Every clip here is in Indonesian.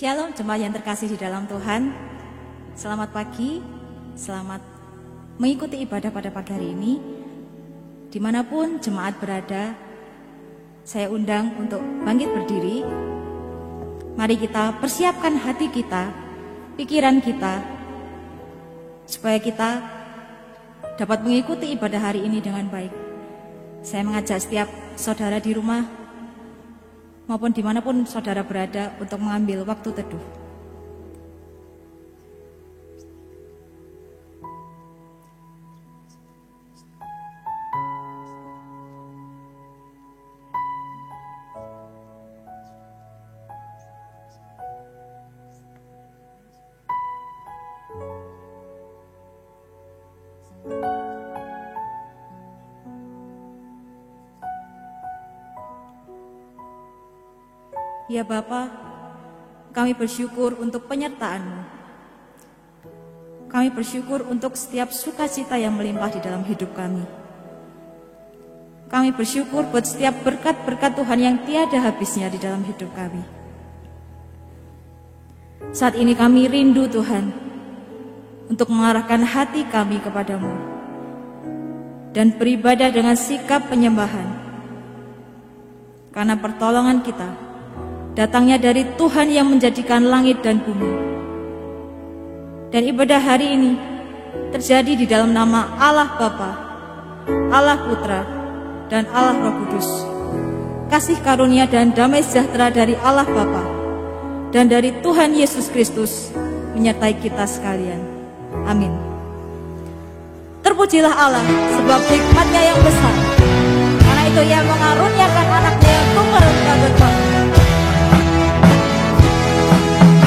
Shalom jemaat yang terkasih di dalam Tuhan. Selamat pagi, selamat mengikuti ibadah pada pagi hari ini. Dimanapun jemaat berada, saya undang untuk bangkit berdiri. Mari kita persiapkan hati kita, pikiran kita, supaya kita dapat mengikuti ibadah hari ini dengan baik. Saya mengajak setiap saudara di rumah maupun dimanapun saudara berada untuk mengambil waktu teduh. Ya Bapa, kami bersyukur untuk penyertaan-Mu. Kami bersyukur untuk setiap sukacita yang melimpah di dalam hidup kami. Kami bersyukur buat setiap berkat-berkat Tuhan yang tiada habisnya di dalam hidup kami. Saat ini kami rindu Tuhan untuk mengarahkan hati kami kepadamu dan beribadah dengan sikap penyembahan, karena pertolongan kita datangnya dari Tuhan yang menjadikan langit dan bumi. Dan ibadah hari ini terjadi di dalam nama Allah Bapa, Allah Putra, dan Allah Roh Kudus. Kasih karunia dan damai sejahtera dari Allah Bapa dan dari Tuhan Yesus Kristus menyertai kita sekalian. Amin. Terpujilah Allah sebab hikmat-Nya yang besar, karena itu Ia mengaruniakan anaknya yang tunggal dan berbakti.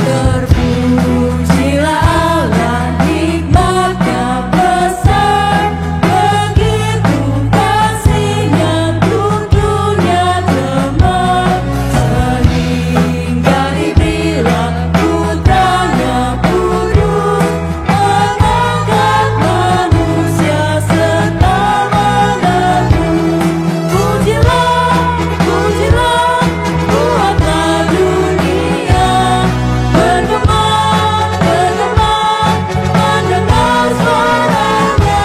Terpujilah Allah, hikmat-Nya besar, begitu kasih-Nya untuk dunia tempat, sehingga diberilah Putra-Nya kudus, mengangkat manusia serta menebus. Pujilah, pujilah, buatlah dunia bergema, mendengar suaranya.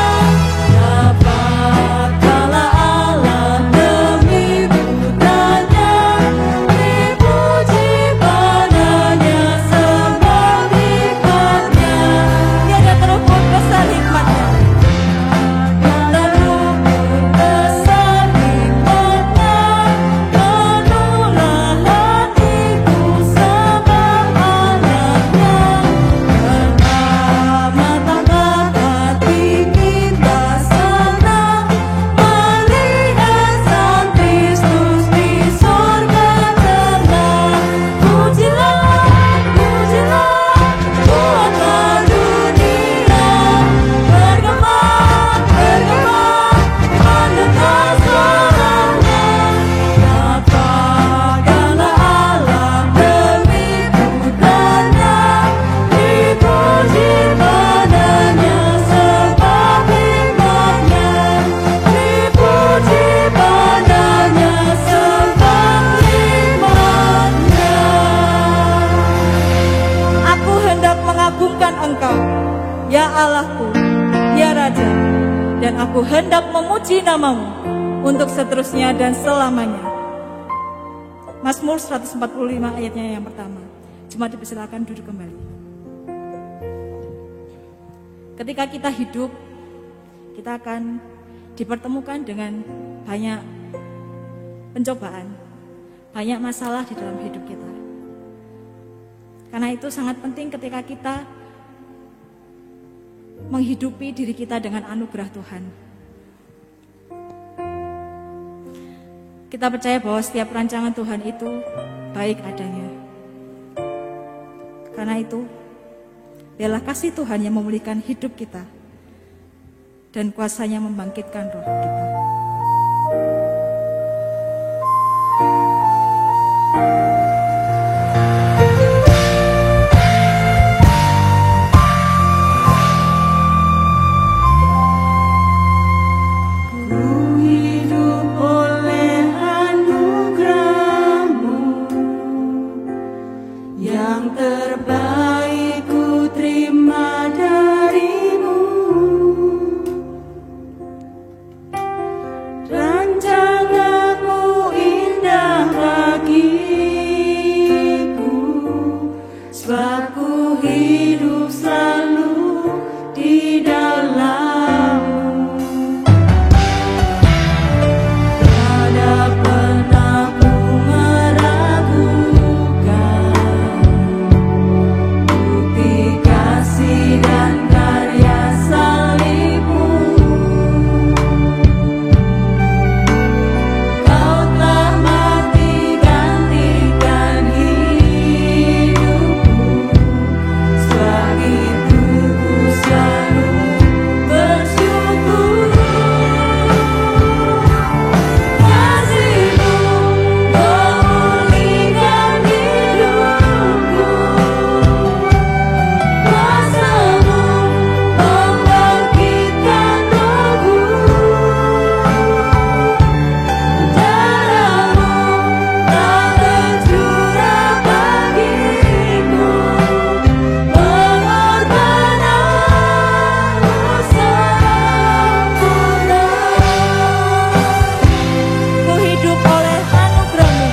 Dapatkanlah Allah demi Putranya, dipuji padanya sebab hikmat-Nya. Tiada terukur besar hikmat-Nya, Terukur besar hikmat-Nya, penuhlah hatiku sebab anaknya. Pertama-tama hati kita senang melihat Sang Kristus di sorga tenang. Pujilah, pujilah, buatlah dunia bergema, mendengar suaranya. Dapatkanlah Allah demi Putranya, dipuji padanya sebab hikmat-Nya, dipuji padanya sebab hikmat-Nya. Aku hendak mengagungkan Engkau, ya Allahku, ya Raja, dan aku hendak memuji nama-Mu untuk seterusnya dan selamanya. Mazmur 145 ayatnya yang pertama. Jemaat dipersilakan duduk kembali. Ketika kita hidup, kita akan dipertemukan dengan banyak pencobaan, banyak masalah di dalam hidup kita. Karena itu sangat penting ketika kita menghidupi diri kita dengan anugerah Tuhan. Kita percaya bahwa setiap rancangan Tuhan itu baik adanya. Karena itu, biarlah kasih Tuhan yang memulihkan hidup kita dan kuasa-Nya membangkitkan roh kita. Ku hidup oleh anugerah-Mu yang Rancanganmu indah bagiku, sebab ku hidup selalu di dalammu. Tiada pernah ku meragukan bukti kasih dan karya salibmu. Kau telah mati gantikan hidupku, sebab itu ku selalu bersyukur. Kasih-Mu memulihkan hidupku, kuasa-Mu membangkitkan rohku, darah-Mu tak tercurah bagiku, pengorbananmu sempurna. Ku hidup oleh anugerah-Mu,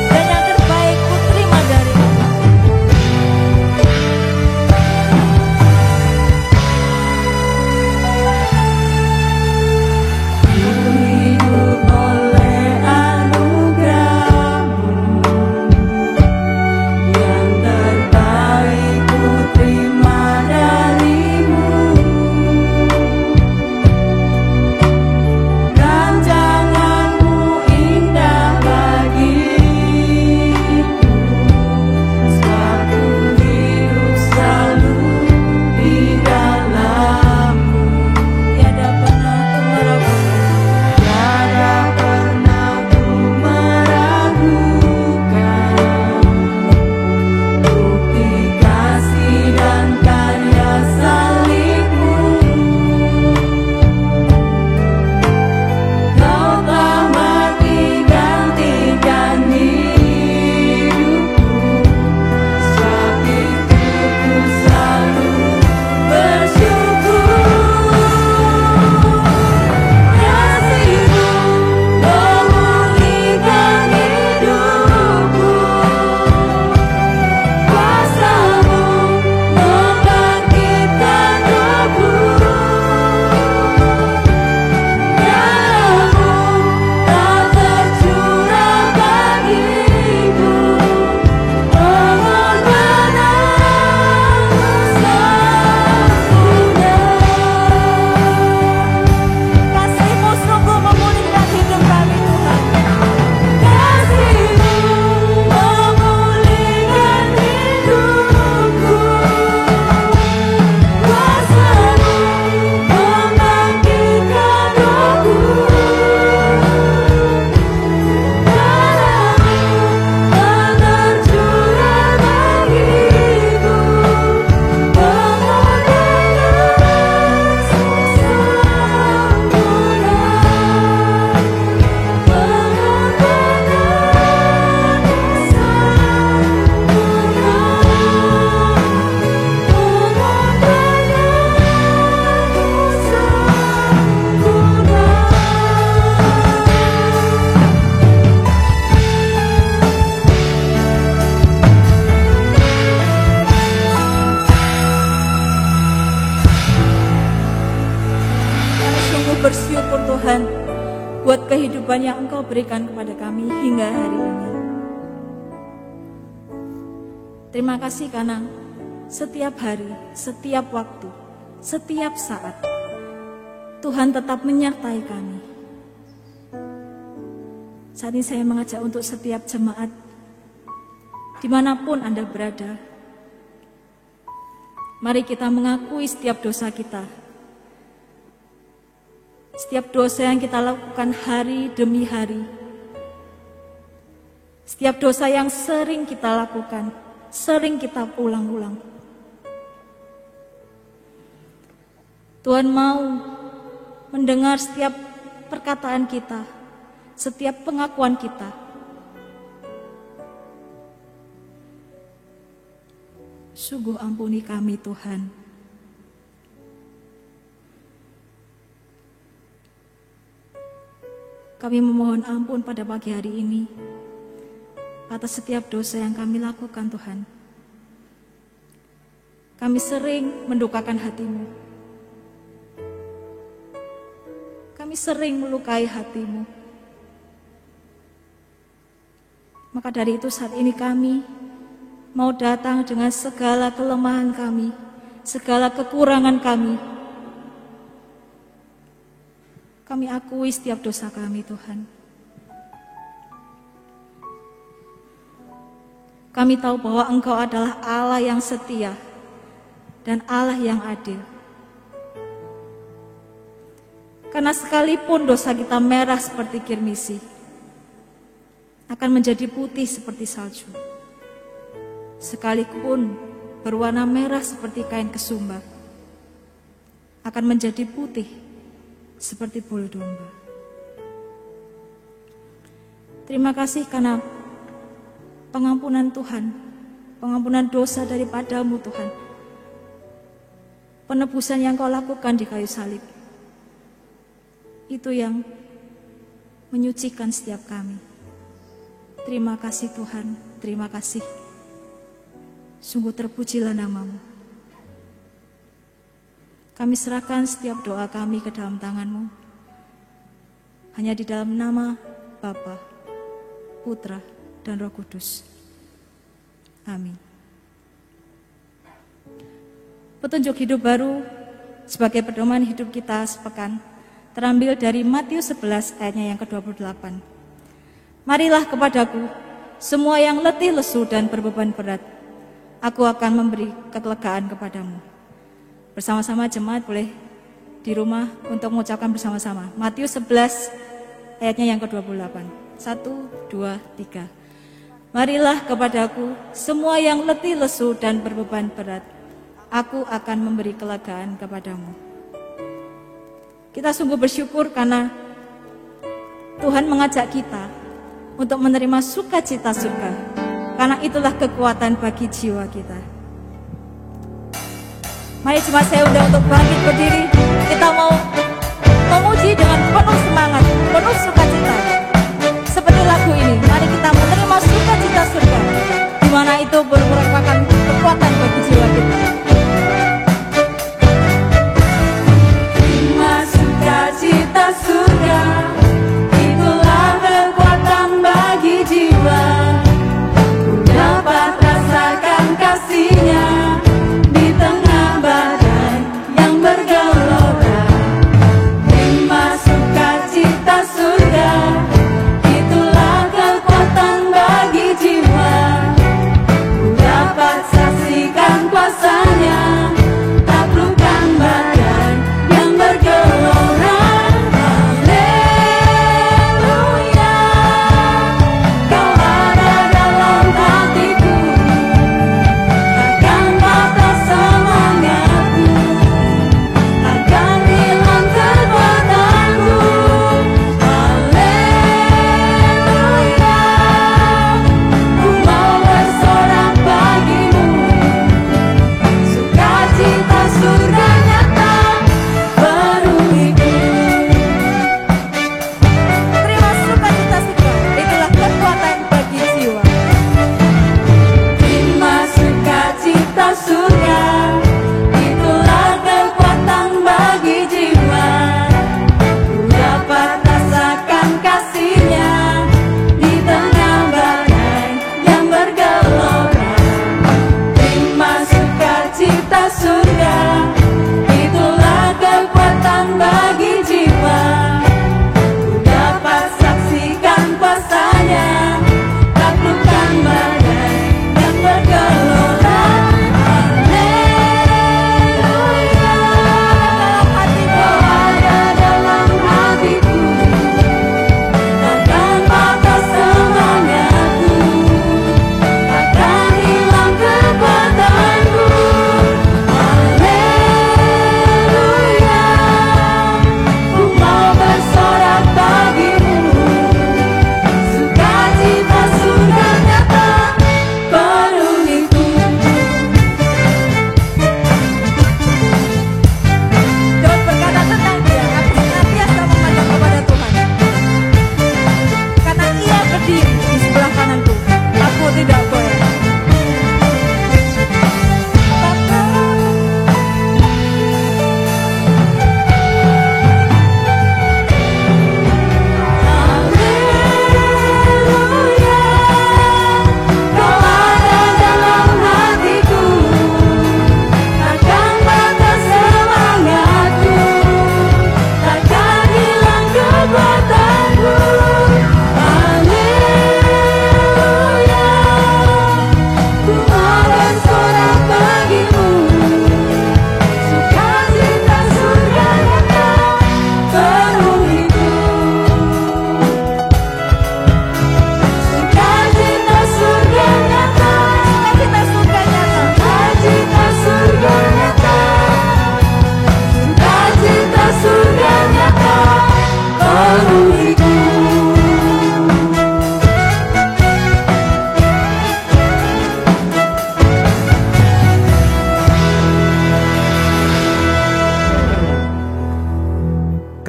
dan yang terbaik ku terima dari-Mu. Ku hidup oleh anugerah-Mu, yang terbaik ku terima dari-Mu. Rancanganmu indah bagiku, sebab ku hidup selalu di dalammu. Tiada pernah ku meragukan, tiada pernah ku meragukan bukti kasih dan karya salibmu. Kau telah mati gantikan hidupku, sebab itu ku selalu bersyukur. Kasih-Mu memulihkan hidupku, kuasa-Mu membangkitkan rohku, darah-Mu tak tercurah bagiku, pengorbananmu sempurna. Kasih-Mu sungguh memulihkan hidup kami, Tuhan. Kasih-Mu memulihkan hidupku, kuasa-Mu membangkitkan rohku, darah-Mu tak tercurah bagiku, pengorbananmu Kami sungguh bersyukur, Tuhan, buat kehidupan yang Engkau berikan kepada kami hingga hari ini. Terima kasih karena setiap hari, setiap waktu, setiap saat Tuhan tetap menyertai kami. Saat ini saya mengajak untuk setiap jemaat dimanapun Anda berada, mari kita mengakui setiap dosa kita, setiap dosa yang kita lakukan hari demi hari, setiap dosa yang sering kita lakukan, sering kita ulang-ulang. Tuhan mau mendengar setiap perkataan kita, setiap pengakuan kita. Sungguh ampuni kami, Tuhan. Kami memohon ampun pada pagi hari ini atas setiap dosa yang kami lakukan, Tuhan. Kami sering mendukakan hati-Mu. Kami sering melukai hati-Mu. Maka dari itu saat ini kami mau datang dengan segala kelemahan kami, segala kekurangan kami. Kami akui setiap dosa kami, Tuhan. Kami tahu bahwa Engkau adalah Allah yang setia dan Allah yang adil. Karena sekalipun dosa kita merah seperti kirmisi, akan menjadi putih seperti salju. Sekalipun berwarna merah seperti kain kesumba, akan menjadi putih seperti bulu domba. Terima kasih karena pengampunan Tuhan, pengampunan dosa daripada-Mu Tuhan. Penebusan yang Kau lakukan di kayu salib, itu yang menyucikan setiap kami. Terima kasih Tuhan, terima kasih. Sungguh terpujilah nama-Mu. Kami serahkan setiap doa kami ke dalam tangan-Mu. Hanya di dalam nama Bapa, Putra, dan Roh Kudus. Amin. Petunjuk hidup baru sebagai pedoman hidup kita sepekan terambil dari Matius 11 ayatnya yang ke-28. Marilah kepadaku semua yang letih lesu dan berbeban berat, aku akan memberi kelegaan kepadamu. Bersama-sama jemaat boleh di rumah untuk mengucapkan bersama-sama. Matius 11 ayatnya yang ke-28. 1, 2, 3. Marilah kepadaku semua yang letih lesu dan berbeban berat, aku akan memberi kelegaan kepadamu. Kita sungguh bersyukur karena Tuhan mengajak kita untuk menerima sukacita surga, karena itulah kekuatan bagi jiwa kita. Mari jemaat saya undang untuk bangkit berdiri. Kita mau memuji dengan penuh semangat, penuh sukacita. Seperti lagu ini, mari kita menerima sukacita surga, di mana itu merupakan kekuatan bagi jiwa kita. Terima sukacita surga, itulah kekuatan bagi jiwa. Ku dapat rasakan kasih-Nya di tengah badai yang bergelora. Terima sukacita surga, itulah kekuatan bagi jiwa. Ku dapat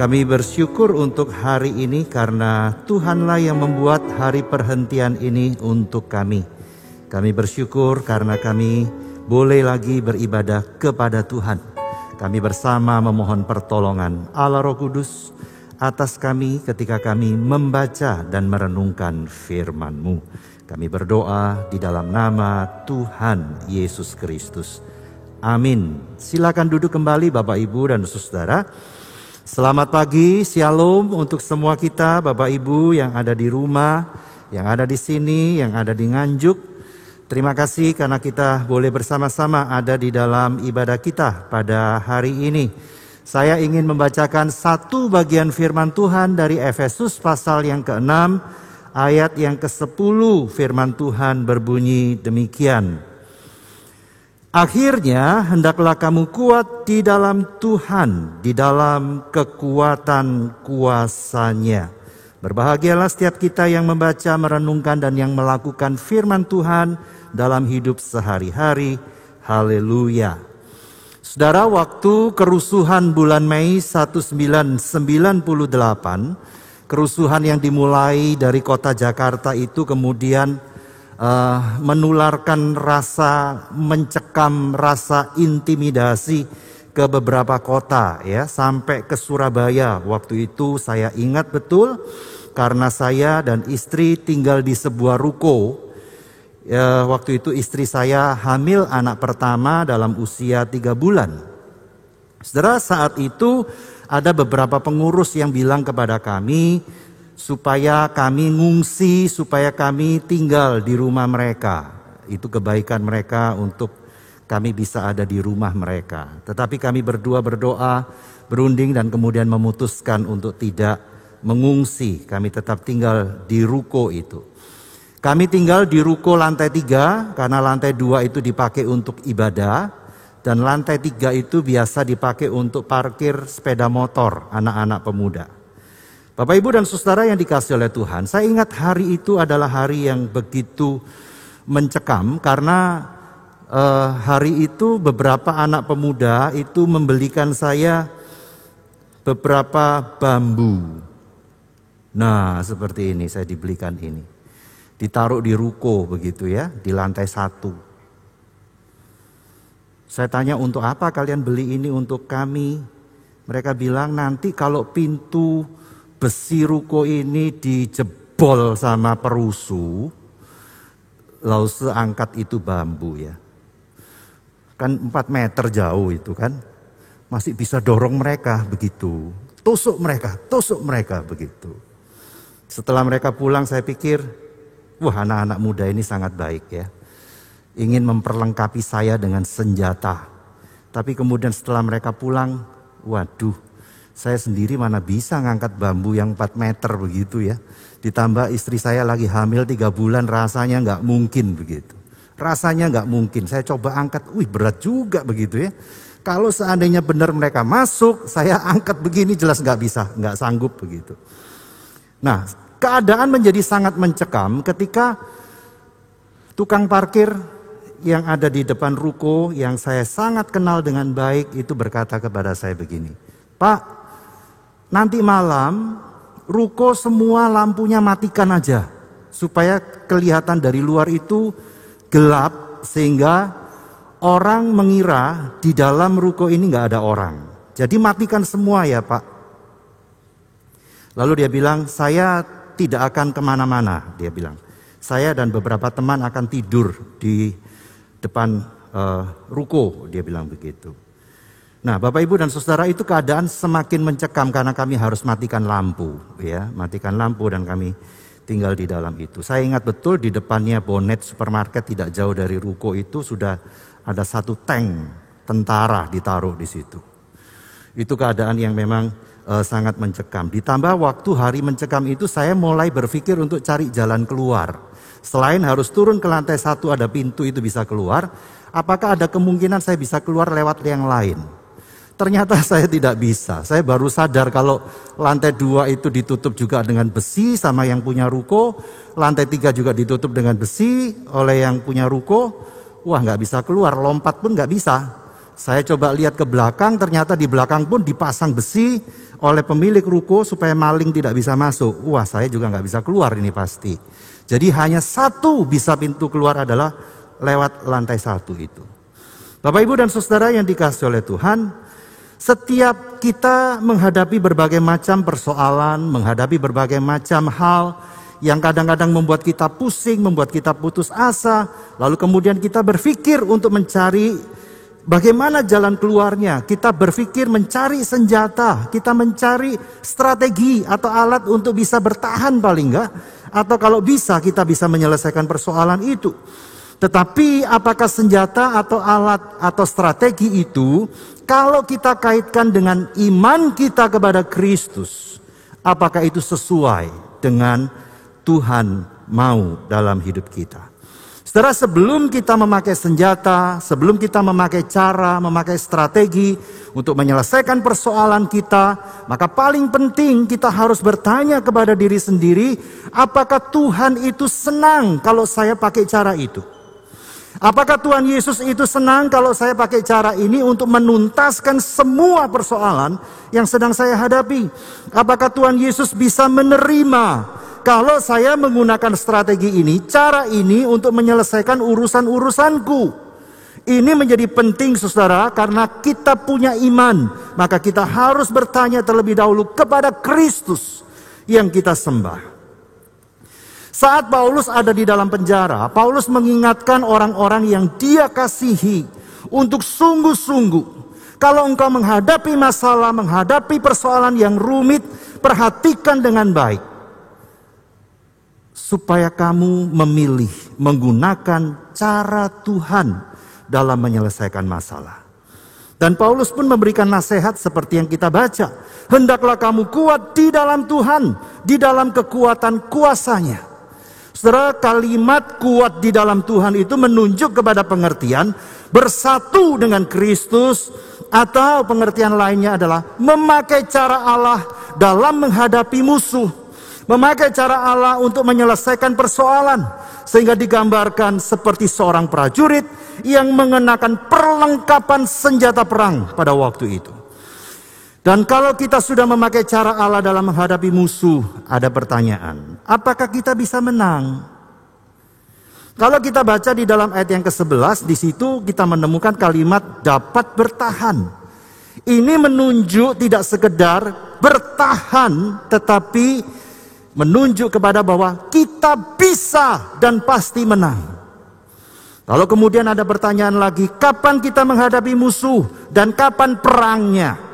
Kami bersyukur untuk hari ini karena Tuhanlah yang membuat hari perhentian ini untuk kami. Kami bersyukur karena kami boleh lagi beribadah kepada Tuhan. Kami bersama memohon pertolongan Allah Roh Kudus atas kami ketika kami membaca dan merenungkan firman-Mu. Kami berdoa di dalam nama Tuhan Yesus Kristus. Amin. Silakan duduk kembali Bapak Ibu dan Saudara. Selamat pagi, shalom untuk semua kita, Bapak Ibu yang ada di rumah, yang ada di sini, yang ada di Nganjuk. Terima kasih karena kita boleh bersama-sama ada di dalam ibadah kita pada hari ini. Saya ingin membacakan satu bagian firman Tuhan dari Efesus pasal yang ke-6, ayat yang ke-10. Firman Tuhan berbunyi demikian. Akhirnya hendaklah kamu kuat di dalam Tuhan, di dalam kekuatan kuasa-Nya. Berbahagialah setiap kita yang membaca, merenungkan, dan yang melakukan firman Tuhan dalam hidup sehari-hari. Haleluya. Saudara, waktu kerusuhan bulan Mei 1998, kerusuhan yang dimulai dari kota Jakarta itu kemudian menularkan rasa mencekam, rasa intimidasi ke beberapa kota, ya, sampai ke Surabaya. Waktu itu saya ingat betul karena saya dan istri tinggal di sebuah ruko. Waktu itu istri saya hamil anak pertama dalam usia 3 bulan. Saudara, saat itu ada beberapa pengurus yang bilang kepada kami supaya kami ngungsi, supaya kami tinggal di rumah mereka. Itu kebaikan mereka untuk kami bisa ada di rumah mereka. Tetapi kami berdua berdoa, berunding dan kemudian memutuskan untuk tidak mengungsi. Kami tetap tinggal di ruko itu. Kami tinggal di ruko lantai 3 karena lantai 2 itu dipakai untuk ibadah. Dan lantai 3 itu biasa dipakai untuk parkir sepeda motor anak-anak pemuda. Bapak, Ibu, dan Saudara yang dikasihi oleh Tuhan, saya ingat hari itu adalah hari yang begitu mencekam karena hari itu beberapa anak pemuda itu membelikan saya beberapa bambu. Nah, seperti ini saya dibelikan ini. Ditaruh di ruko begitu ya, di lantai 1. Saya tanya, untuk apa kalian beli ini untuk kami? Mereka bilang nanti kalau pintu besi ruko ini dijebol sama perusuh, lalu seangkat itu bambu ya. Kan 4 meter jauh itu kan. Masih bisa dorong mereka begitu. Tusuk mereka begitu. Setelah mereka pulang saya pikir, wah, anak-anak muda ini sangat baik ya. Ingin memperlengkapi saya dengan senjata. Tapi kemudian setelah mereka pulang, waduh, saya sendiri mana bisa ngangkat bambu yang 4 meter begitu ya. Ditambah istri saya lagi hamil 3 bulan, rasanya nggak mungkin begitu. Rasanya nggak mungkin, saya coba angkat, berat juga begitu ya. Kalau seandainya benar mereka masuk, saya angkat begini jelas nggak bisa, nggak sanggup begitu. Nah, keadaan menjadi sangat mencekam ketika tukang parkir yang ada di depan ruko yang saya sangat kenal dengan baik itu berkata kepada saya begini, "Pak, nanti malam ruko semua lampunya matikan aja supaya kelihatan dari luar itu gelap sehingga orang mengira di dalam ruko ini nggak ada orang. Jadi matikan semua ya Pak." Lalu dia bilang, "Saya tidak akan kemana-mana," dia bilang. "Saya dan beberapa teman akan tidur di depan ruko," dia bilang begitu. Nah, Bapak, Ibu, dan Saudara, itu keadaan semakin mencekam karena kami harus matikan lampu, ya, matikan lampu dan kami tinggal di dalam itu. Saya ingat betul di depannya bonet supermarket tidak jauh dari ruko itu sudah ada 1 tank tentara ditaruh di situ. Itu keadaan yang memang sangat mencekam. Ditambah waktu hari mencekam itu saya mulai berpikir untuk cari jalan keluar. Selain harus turun ke lantai 1 ada pintu itu bisa keluar, apakah ada kemungkinan saya bisa keluar lewat yang lain? Ternyata saya tidak bisa. Saya baru sadar kalau lantai 2 itu ditutup juga dengan besi sama yang punya ruko. Lantai 3 juga ditutup dengan besi oleh yang punya ruko. Wah, nggak bisa keluar, lompat pun nggak bisa. Saya coba lihat ke belakang, ternyata di belakang pun dipasang besi oleh pemilik ruko supaya maling tidak bisa masuk. Wah, saya juga nggak bisa keluar ini pasti. Jadi hanya satu bisa pintu keluar adalah lewat lantai 1 itu. Bapak, Ibu, dan Saudara yang dikasihi oleh Tuhan, setiap kita menghadapi berbagai macam persoalan, menghadapi berbagai macam hal yang kadang-kadang membuat kita pusing, membuat kita putus asa, lalu kemudian kita berpikir untuk mencari bagaimana jalan keluarnya. Kita berpikir mencari senjata, kita mencari strategi atau alat untuk bisa bertahan paling enggak, atau kalau bisa kita bisa menyelesaikan persoalan itu. Tetapi apakah senjata atau alat atau strategi itu, kalau kita kaitkan dengan iman kita kepada Kristus, apakah itu sesuai dengan Tuhan mau dalam hidup kita? Saudara, sebelum kita memakai senjata, sebelum kita memakai cara, memakai strategi untuk menyelesaikan persoalan kita, maka paling penting kita harus bertanya kepada diri sendiri, apakah Tuhan itu senang kalau saya pakai cara itu? Apakah Tuhan Yesus itu senang kalau saya pakai cara ini untuk menuntaskan semua persoalan yang sedang saya hadapi? Apakah Tuhan Yesus bisa menerima kalau saya menggunakan strategi ini, cara ini untuk menyelesaikan urusan-urusanku? Ini menjadi penting, saudara, karena kita punya iman. Maka kita harus bertanya terlebih dahulu kepada Kristus yang kita sembah. Saat Paulus ada di dalam penjara, Paulus mengingatkan orang-orang yang dia kasihi untuk sungguh-sungguh. Kalau engkau menghadapi masalah, menghadapi persoalan yang rumit, perhatikan dengan baik. Supaya kamu memilih menggunakan cara Tuhan dalam menyelesaikan masalah. Dan Paulus pun memberikan nasihat seperti yang kita baca. Hendaklah kamu kuat di dalam Tuhan, di dalam kekuatan kuasa-Nya. Saudara, kalimat kuat di dalam Tuhan itu menunjuk kepada pengertian bersatu dengan Kristus, atau pengertian lainnya adalah memakai cara Allah dalam menghadapi musuh. Memakai cara Allah untuk menyelesaikan persoalan. Sehingga digambarkan seperti seorang prajurit yang mengenakan perlengkapan senjata perang pada waktu itu. Dan kalau kita sudah memakai cara Allah dalam menghadapi musuh, ada pertanyaan, apakah kita bisa menang? Kalau kita baca di dalam ayat yang ke-11, di situ kita menemukan kalimat dapat bertahan. Ini menunjuk tidak sekedar bertahan, tetapi menunjuk kepada bahwa kita bisa dan pasti menang. Lalu kemudian ada pertanyaan lagi, kapan kita menghadapi musuh dan kapan perangnya?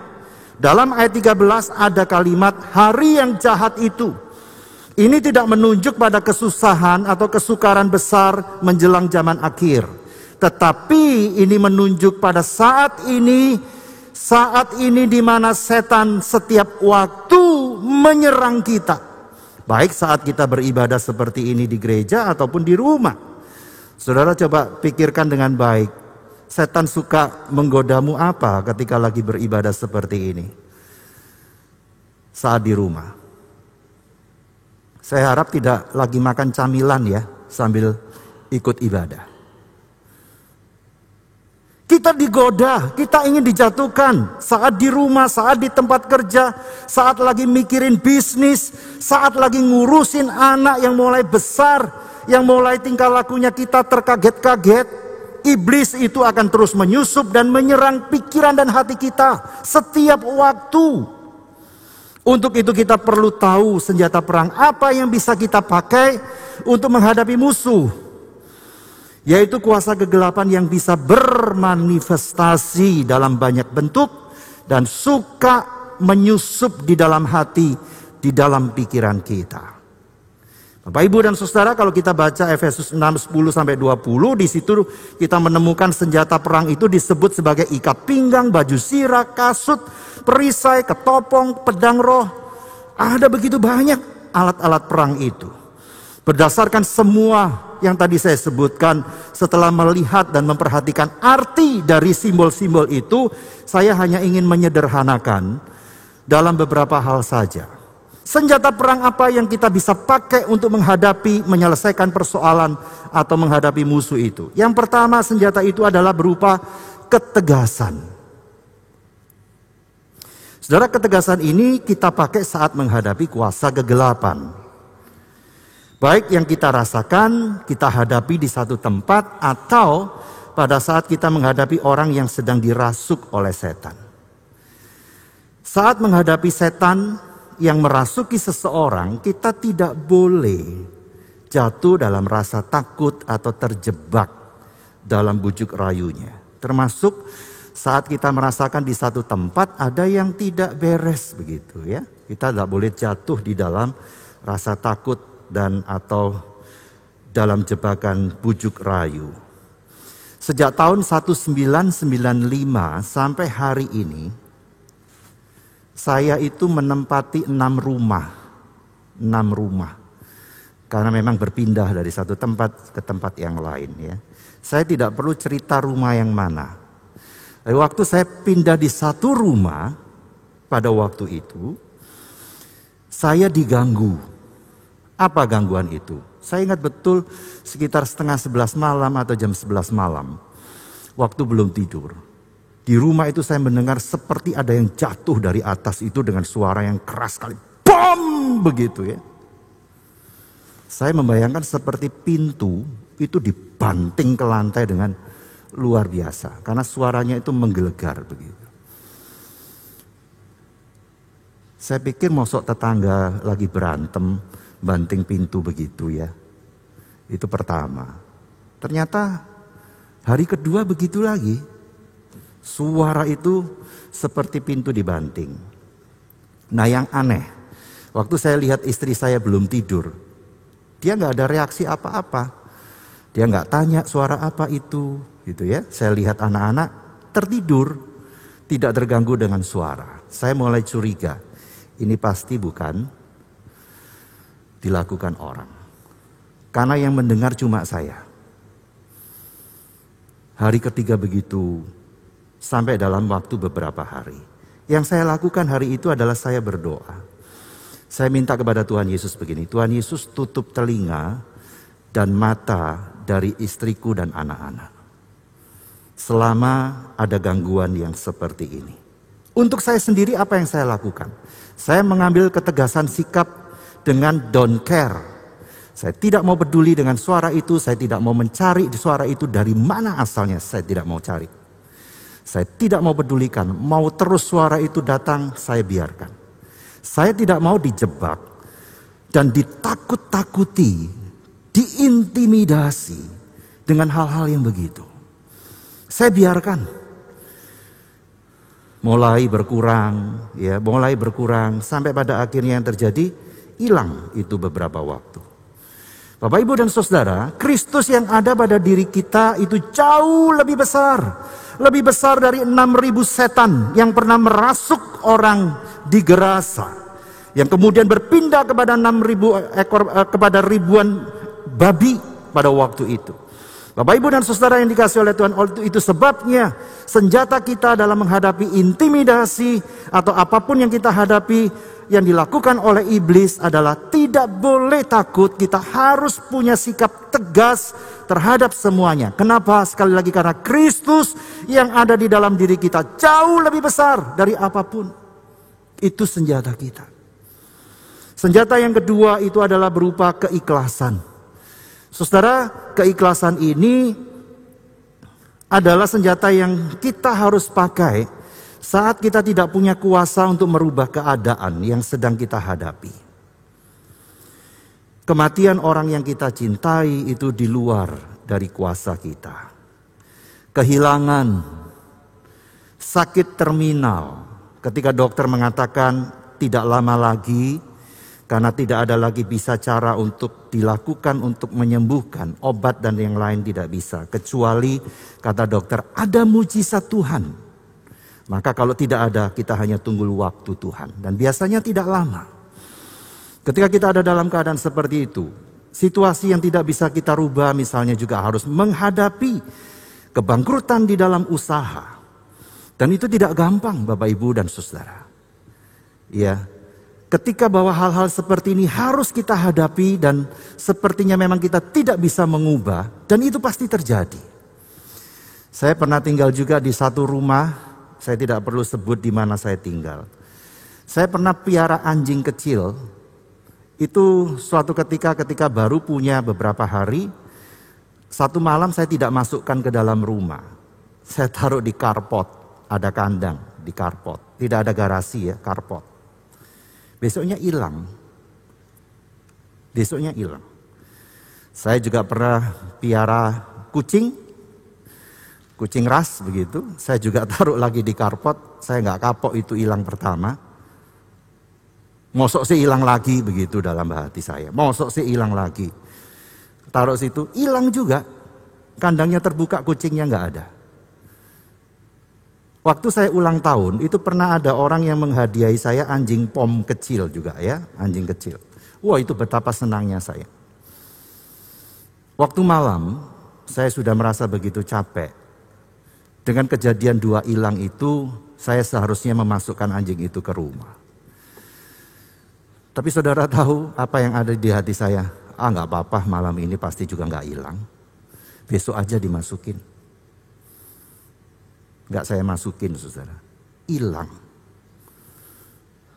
Dalam ayat 13 ada kalimat hari yang jahat itu. Ini tidak menunjuk pada kesusahan atau kesukaran besar menjelang zaman akhir. Tetapi ini menunjuk pada saat ini di mana setan setiap waktu menyerang kita. Baik saat kita beribadah seperti ini di gereja ataupun di rumah. Saudara, coba pikirkan dengan baik. Setan suka menggodamu apa ketika lagi beribadah seperti ini? Saat di rumah. Saya harap tidak lagi makan camilan ya sambil ikut ibadah. Kita digoda, kita ingin dijatuhkan saat di rumah, saat di tempat kerja, saat lagi mikirin bisnis, saat lagi ngurusin anak yang mulai besar, yang mulai tingkah lakunya kita terkaget-kaget. Iblis itu akan terus menyusup dan menyerang pikiran dan hati kita setiap waktu. Untuk itu kita perlu tahu senjata perang apa yang bisa kita pakai untuk menghadapi musuh. Yaitu kuasa kegelapan yang bisa bermanifestasi dalam banyak bentuk dan suka menyusup di dalam hati, di dalam pikiran kita. Bapak, Ibu, dan Saudara, kalau kita baca Efesus 6:10-20, di situ kita menemukan senjata perang itu disebut sebagai ikat pinggang, baju sirah, kasut, perisai, ketopong, pedang roh. Ada begitu banyak alat-alat perang itu. Berdasarkan semua yang tadi saya sebutkan, setelah melihat dan memperhatikan arti dari simbol-simbol itu, saya hanya ingin menyederhanakan dalam beberapa hal saja. Senjata perang apa yang kita bisa pakai untuk menghadapi, menyelesaikan persoalan atau menghadapi musuh itu? Yang pertama, senjata itu adalah berupa ketegasan. Saudara, ketegasan ini kita pakai saat menghadapi kuasa kegelapan. Baik yang kita rasakan, kita hadapi di satu tempat, atau pada saat kita menghadapi orang yang sedang dirasuk oleh setan. Saat menghadapi setan yang merasuki seseorang, kita tidak boleh jatuh dalam rasa takut atau terjebak dalam bujuk rayunya. Termasuk saat kita merasakan di satu tempat ada yang tidak beres begitu ya. Kita tidak boleh jatuh di dalam rasa takut dan atau dalam jebakan bujuk rayu. Sejak tahun 1995 sampai hari ini, saya itu menempati 6 rumah. Karena memang berpindah dari satu tempat ke tempat yang lain ya. Saya tidak perlu cerita rumah yang mana. Waktu saya pindah di satu rumah, pada waktu itu, saya diganggu. Apa gangguan itu? Saya ingat betul sekitar 10:30 malam atau jam 11 malam. Waktu belum tidur. Di rumah itu saya mendengar seperti ada yang jatuh dari atas itu dengan suara yang keras sekali. Bom! Begitu ya. Saya membayangkan seperti pintu itu dibanting ke lantai dengan luar biasa. Karena suaranya itu menggelegar begitu. Saya pikir mosok tetangga lagi berantem, banting pintu begitu ya. Itu pertama. Ternyata hari kedua begitu lagi. Suara itu seperti pintu dibanting. Nah yang aneh, waktu saya lihat istri saya belum tidur, dia nggak ada reaksi apa-apa. Dia nggak tanya suara apa itu, gitu ya. Saya lihat anak-anak tertidur, tidak terganggu dengan suara. Saya mulai curiga, ini pasti bukan dilakukan orang. Karena yang mendengar cuma saya. Hari ketiga begitu, sampai dalam waktu beberapa hari. Yang saya lakukan hari itu adalah saya berdoa. Saya minta kepada Tuhan Yesus begini, Tuhan Yesus tutup telinga dan mata dari istriku dan anak-anak. Selama ada gangguan yang seperti ini. Untuk saya sendiri apa yang saya lakukan? Saya mengambil ketegasan sikap dengan don't care. Saya tidak mau peduli dengan suara itu, saya tidak mau mencari suara itu dari mana asalnya, saya tidak mau cari. Saya tidak mau pedulikan, mau terus suara itu datang, saya biarkan. Saya tidak mau dijebak dan ditakut-takuti, diintimidasi dengan hal-hal yang begitu. Saya biarkan. Mulai berkurang, sampai pada akhirnya yang terjadi, hilang itu beberapa waktu. Bapak, Ibu, dan Saudara, Kristus yang ada pada diri kita itu jauh lebih besar. Lebih besar dari 6.000 setan yang pernah merasuk orang di Gerasa. Yang kemudian berpindah kepada 6.000 ekor, kepada ribuan babi pada waktu itu. Bapak, Ibu, dan Saudara yang dikasihi oleh Tuhan, itu sebabnya senjata kita dalam menghadapi intimidasi atau apapun yang kita hadapi yang dilakukan oleh iblis adalah tidak boleh takut. Kita harus punya sikap tegas terhadap semuanya. Kenapa? Sekali lagi karena Kristus yang ada di dalam diri kita jauh lebih besar dari apapun. Itu senjata kita. Senjata yang kedua itu adalah berupa keikhlasan. Saudara, keikhlasan ini adalah senjata yang kita harus pakai saat kita tidak punya kuasa untuk merubah keadaan yang sedang kita hadapi. Kematian orang yang kita cintai itu di luar dari kuasa kita. Kehilangan, sakit terminal, ketika dokter mengatakan tidak lama lagi, karena tidak ada lagi bisa cara untuk dilakukan untuk menyembuhkan, obat dan yang lain tidak bisa. Kecuali kata dokter ada mujizat Tuhan. Maka kalau tidak ada, kita hanya tunggu waktu Tuhan. Dan biasanya tidak lama. Ketika kita ada dalam keadaan seperti itu, situasi yang tidak bisa kita rubah, misalnya juga harus menghadapi kebangkrutan di dalam usaha. Dan itu tidak gampang, Bapak, Ibu, dan Saudara. Ya, ketika bahwa hal-hal seperti ini harus kita hadapi dan sepertinya memang kita tidak bisa mengubah, dan itu pasti terjadi. Saya pernah tinggal juga di satu rumah, saya tidak perlu sebut di mana saya tinggal. Saya pernah piara anjing kecil, itu suatu ketika baru punya beberapa hari, satu malam saya tidak masukkan ke dalam rumah. Saya taruh di carport, ada kandang di carport, tidak ada garasi ya, carport. Besoknya hilang. Saya juga pernah piara kucing ras begitu. Saya juga taruh lagi di carport. Saya nggak kapok itu hilang pertama. Mosok sih hilang lagi begitu dalam hati saya. Mosok sih hilang lagi. Taruh situ, hilang juga. Kandangnya terbuka, kucingnya nggak ada. Waktu saya ulang tahun, itu pernah ada orang yang menghadiahi saya anjing pom kecil juga ya, anjing kecil. Wah, itu betapa senangnya saya. Waktu malam, saya sudah merasa begitu capek. Dengan kejadian 2 hilang itu, saya seharusnya memasukkan anjing itu ke rumah. Tapi saudara tahu apa yang ada di hati saya? Nggak apa-apa, malam ini pasti juga nggak hilang. Besok aja dimasukin. Nggak saya masukin, saudara. Hilang.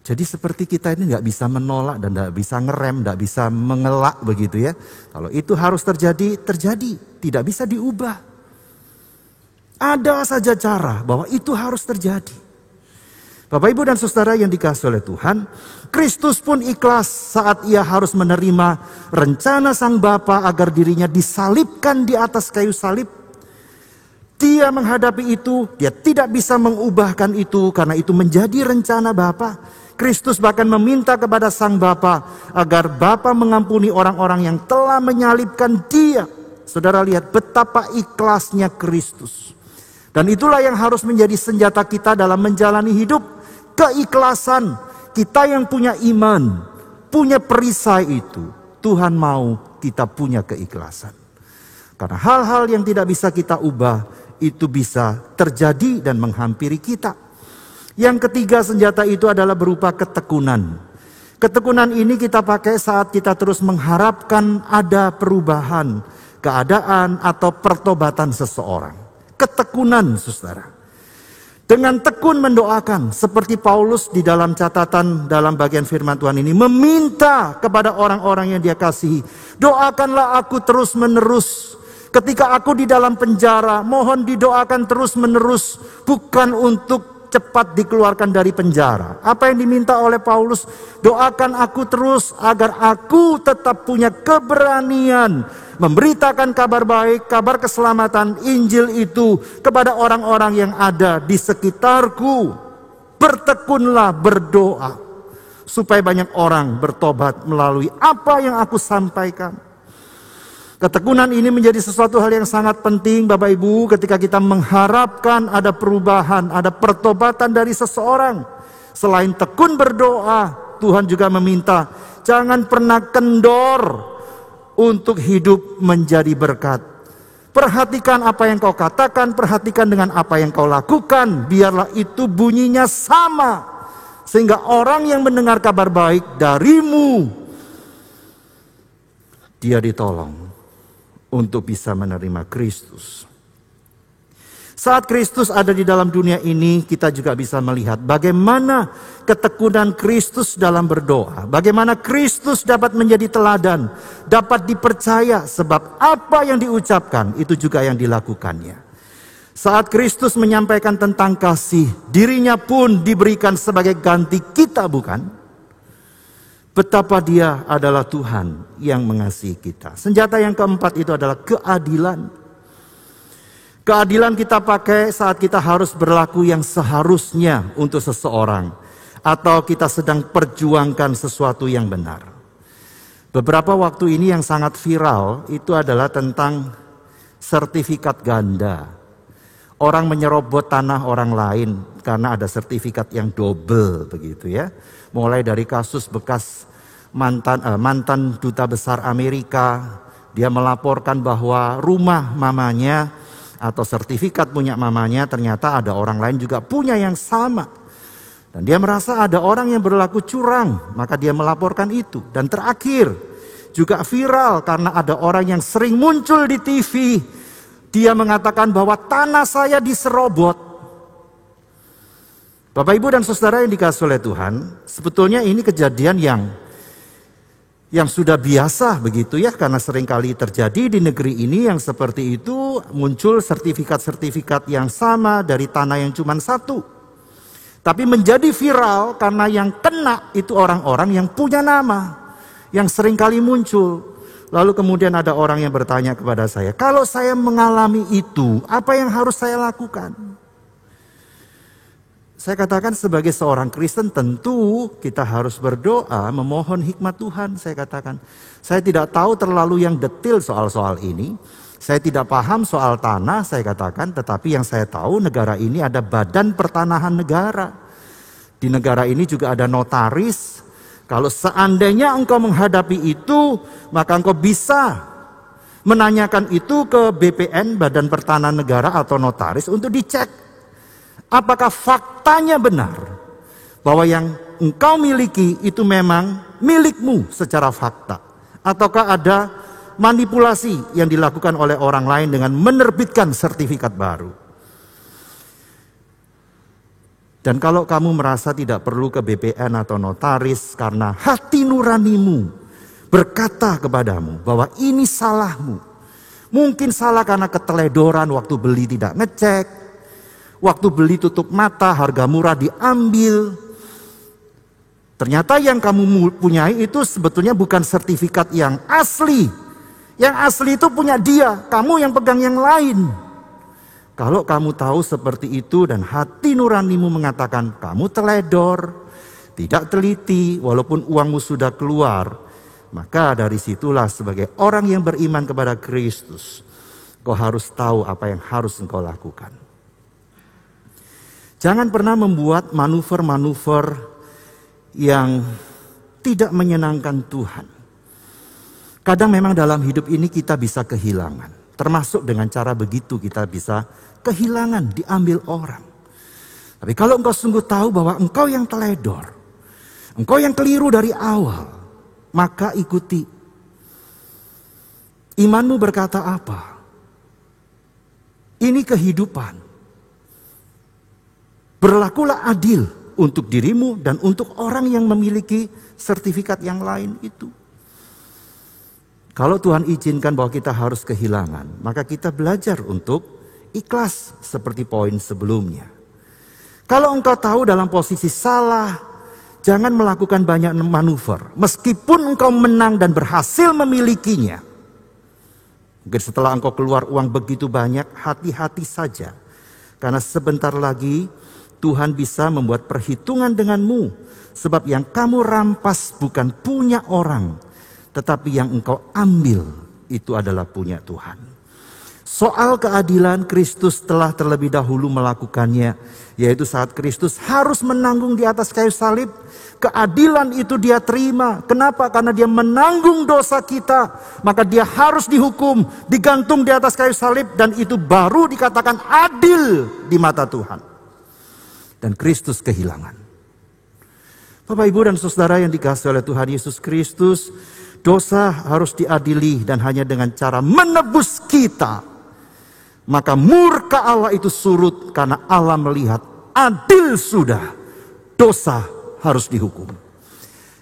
Jadi seperti kita ini nggak bisa menolak dan nggak bisa ngerem, nggak bisa mengelak begitu ya. Kalau itu harus terjadi, terjadi. Tidak bisa diubah. Ada saja cara bahwa itu harus terjadi. Bapak, Ibu, dan Saudara yang dikasihi oleh Tuhan, Kristus pun ikhlas saat ia harus menerima rencana Sang Bapa agar dirinya disalibkan di atas kayu salib. Dia menghadapi itu, dia tidak bisa mengubahkan itu karena itu menjadi rencana Bapa. Kristus bahkan meminta kepada Sang Bapa agar Bapa mengampuni orang-orang yang telah menyalibkan dia. Saudara lihat betapa ikhlasnya Kristus. Dan itulah yang harus menjadi senjata kita dalam menjalani hidup. Keikhlasan. Kita yang punya iman, punya perisai itu, Tuhan mau kita punya keikhlasan. Karena hal-hal yang tidak bisa kita ubah, itu bisa terjadi dan menghampiri kita. Yang ketiga senjata itu adalah berupa ketekunan. Ketekunan ini kita pakai saat kita terus mengharapkan ada perubahan keadaan atau pertobatan seseorang. Ketekunan, saudara. Dengan tekun mendoakan, seperti Paulus di dalam catatan dalam bagian firman Tuhan ini, meminta kepada orang-orang yang dia kasihi, doakanlah aku terus menerus. Ketika aku di dalam penjara, mohon didoakan terus menerus, bukan untuk cepat dikeluarkan dari penjara. Apa yang diminta oleh Paulus? Doakan aku terus agar aku tetap punya keberanian memberitakan kabar baik, kabar keselamatan Injil itu kepada orang-orang yang ada di sekitarku. Bertekunlah berdoa supaya banyak orang bertobat melalui apa yang aku sampaikan. Ketekunan ini menjadi sesuatu hal yang sangat penting Bapak Ibu ketika kita mengharapkan ada perubahan, ada pertobatan dari seseorang. Selain tekun berdoa, Tuhan juga meminta jangan pernah kendor untuk hidup menjadi berkat. Perhatikan apa yang kau katakan, perhatikan dengan apa yang kau lakukan. Biarlah itu bunyinya sama. Sehingga orang yang mendengar kabar baik darimu, dia ditolong untuk bisa menerima Kristus. Saat Kristus ada di dalam dunia ini, kita juga bisa melihat bagaimana ketekunan Kristus dalam berdoa. Bagaimana Kristus dapat menjadi teladan, dapat dipercaya sebab apa yang diucapkan itu juga yang dilakukannya. Saat Kristus menyampaikan tentang kasih, dirinya pun diberikan sebagai ganti kita, bukan? Betapa dia adalah Tuhan yang mengasihi kita. Senjata yang keempat itu adalah keadilan. Keadilan kita pakai saat kita harus berlaku yang seharusnya untuk seseorang. Atau kita sedang perjuangkan sesuatu yang benar. Beberapa waktu ini yang sangat viral itu adalah tentang sertifikat ganda. Orang menyerobot tanah orang lain karena ada sertifikat yang double begitu ya. Mulai dari kasus bekas mantan duta besar Amerika. Dia melaporkan bahwa rumah mamanya atau sertifikat punya mamanya ternyata ada orang lain juga punya yang sama. Dan dia merasa ada orang yang berlaku curang, maka dia melaporkan itu. Dan terakhir juga viral karena ada orang yang sering muncul di TV Dia mengatakan bahwa tanah saya diserobot. Bapak, Ibu, dan Saudara yang dikasihi oleh Tuhan, sebetulnya ini kejadian yang sudah biasa begitu ya, karena seringkali terjadi di negeri ini yang seperti itu, muncul sertifikat-sertifikat yang sama dari tanah yang cuma satu. Tapi menjadi viral karena yang kena itu orang-orang yang punya nama, yang seringkali muncul. Lalu kemudian ada orang yang bertanya kepada saya, kalau saya mengalami itu, apa yang harus saya lakukan? Saya katakan sebagai seorang Kristen tentu kita harus berdoa, memohon hikmat Tuhan. Saya katakan, saya tidak tahu terlalu yang detail soal-soal ini. Saya tidak paham soal tanah, saya katakan, tetapi yang saya tahu negara ini ada badan pertanahan negara. Di negara ini juga ada notaris. Kalau seandainya engkau menghadapi itu, maka engkau bisa menanyakan itu ke BPN, Badan Pertanahan Negara atau notaris untuk dicek. Apakah faktanya benar bahwa yang engkau miliki itu memang milikmu secara fakta? Ataukah ada manipulasi yang dilakukan oleh orang lain dengan menerbitkan sertifikat baru? Dan kalau kamu merasa tidak perlu ke BPN atau notaris karena hati nuranimu berkata kepadamu bahwa ini salahmu. Mungkin salah karena keteledoran waktu beli tidak ngecek. Waktu beli tutup mata, harga murah diambil. Ternyata yang kamu punyai itu sebetulnya bukan sertifikat yang asli. Yang asli itu punya dia, kamu yang pegang yang lain. Kalau kamu tahu seperti itu dan hati nuranimu mengatakan kamu teledor, tidak teliti walaupun uangmu sudah keluar, maka dari situlah sebagai orang yang beriman kepada Kristus, kau harus tahu apa yang harus engkau lakukan. Jangan pernah membuat manuver-manuver yang tidak menyenangkan Tuhan. Kadang memang dalam hidup ini kita bisa kehilangan. Termasuk dengan cara begitu kita bisa kehilangan, diambil orang. Tapi kalau engkau sungguh tahu bahwa engkau yang teledor, engkau yang keliru dari awal, maka ikuti. Imanmu berkata apa? Ini kehidupan. Berlakulah adil untuk dirimu dan untuk orang yang memiliki sertifikat yang lain itu. Kalau Tuhan izinkan bahwa kita harus kehilangan, maka kita belajar untuk ikhlas seperti poin sebelumnya. Kalau engkau tahu dalam posisi salah, jangan melakukan banyak manuver. Meskipun engkau menang dan berhasil memilikinya. Mungkin setelah engkau keluar uang begitu banyak, hati-hati saja. Karena sebentar lagi Tuhan bisa membuat perhitungan denganmu. Sebab yang kamu rampas bukan punya orang, tetapi yang engkau ambil itu adalah punya Tuhan. Soal keadilan, Kristus telah terlebih dahulu melakukannya. Yaitu saat Kristus harus menanggung di atas kayu salib. Keadilan itu dia terima. Kenapa? Karena dia menanggung dosa kita. Maka dia harus dihukum, digantung di atas kayu salib. Dan itu baru dikatakan adil di mata Tuhan. Dan Kristus kehilangan. Bapak, Ibu, dan Saudara yang dikasihi oleh Tuhan Yesus Kristus, dosa harus diadili dan hanya dengan cara menebus kita. Maka murka Allah itu surut karena Allah melihat adil sudah. Dosa harus dihukum.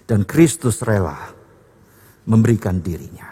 Dan Kristus rela memberikan dirinya.